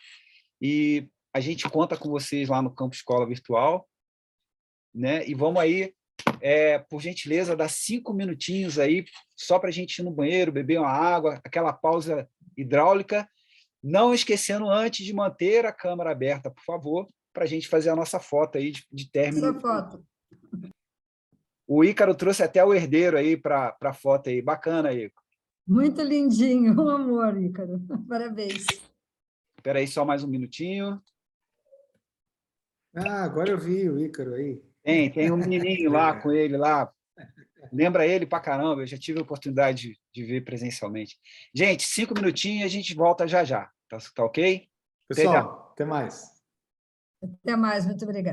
E a gente conta com vocês lá no Campo Escola Virtual, né? E vamos aí, por gentileza, dar 5 minutinhos aí, só para a gente ir no banheiro, beber uma água, aquela pausa hidráulica, não esquecendo antes de manter a câmera aberta, por favor, para a gente fazer a nossa foto aí de término. Essa foto. O Ícaro trouxe até o herdeiro aí para a foto aí. Bacana, Ícaro. Muito lindinho, um amor, Ícaro. Parabéns. Espera aí só mais um minutinho. Agora eu vi o Ícaro aí. Tem um menininho lá com ele lá. Lembra ele pra caramba, eu já tive a oportunidade de ver presencialmente. Gente, 5 minutinhos e a gente volta já já. Tá ok? Pessoal, até mais. Até mais, muito obrigada.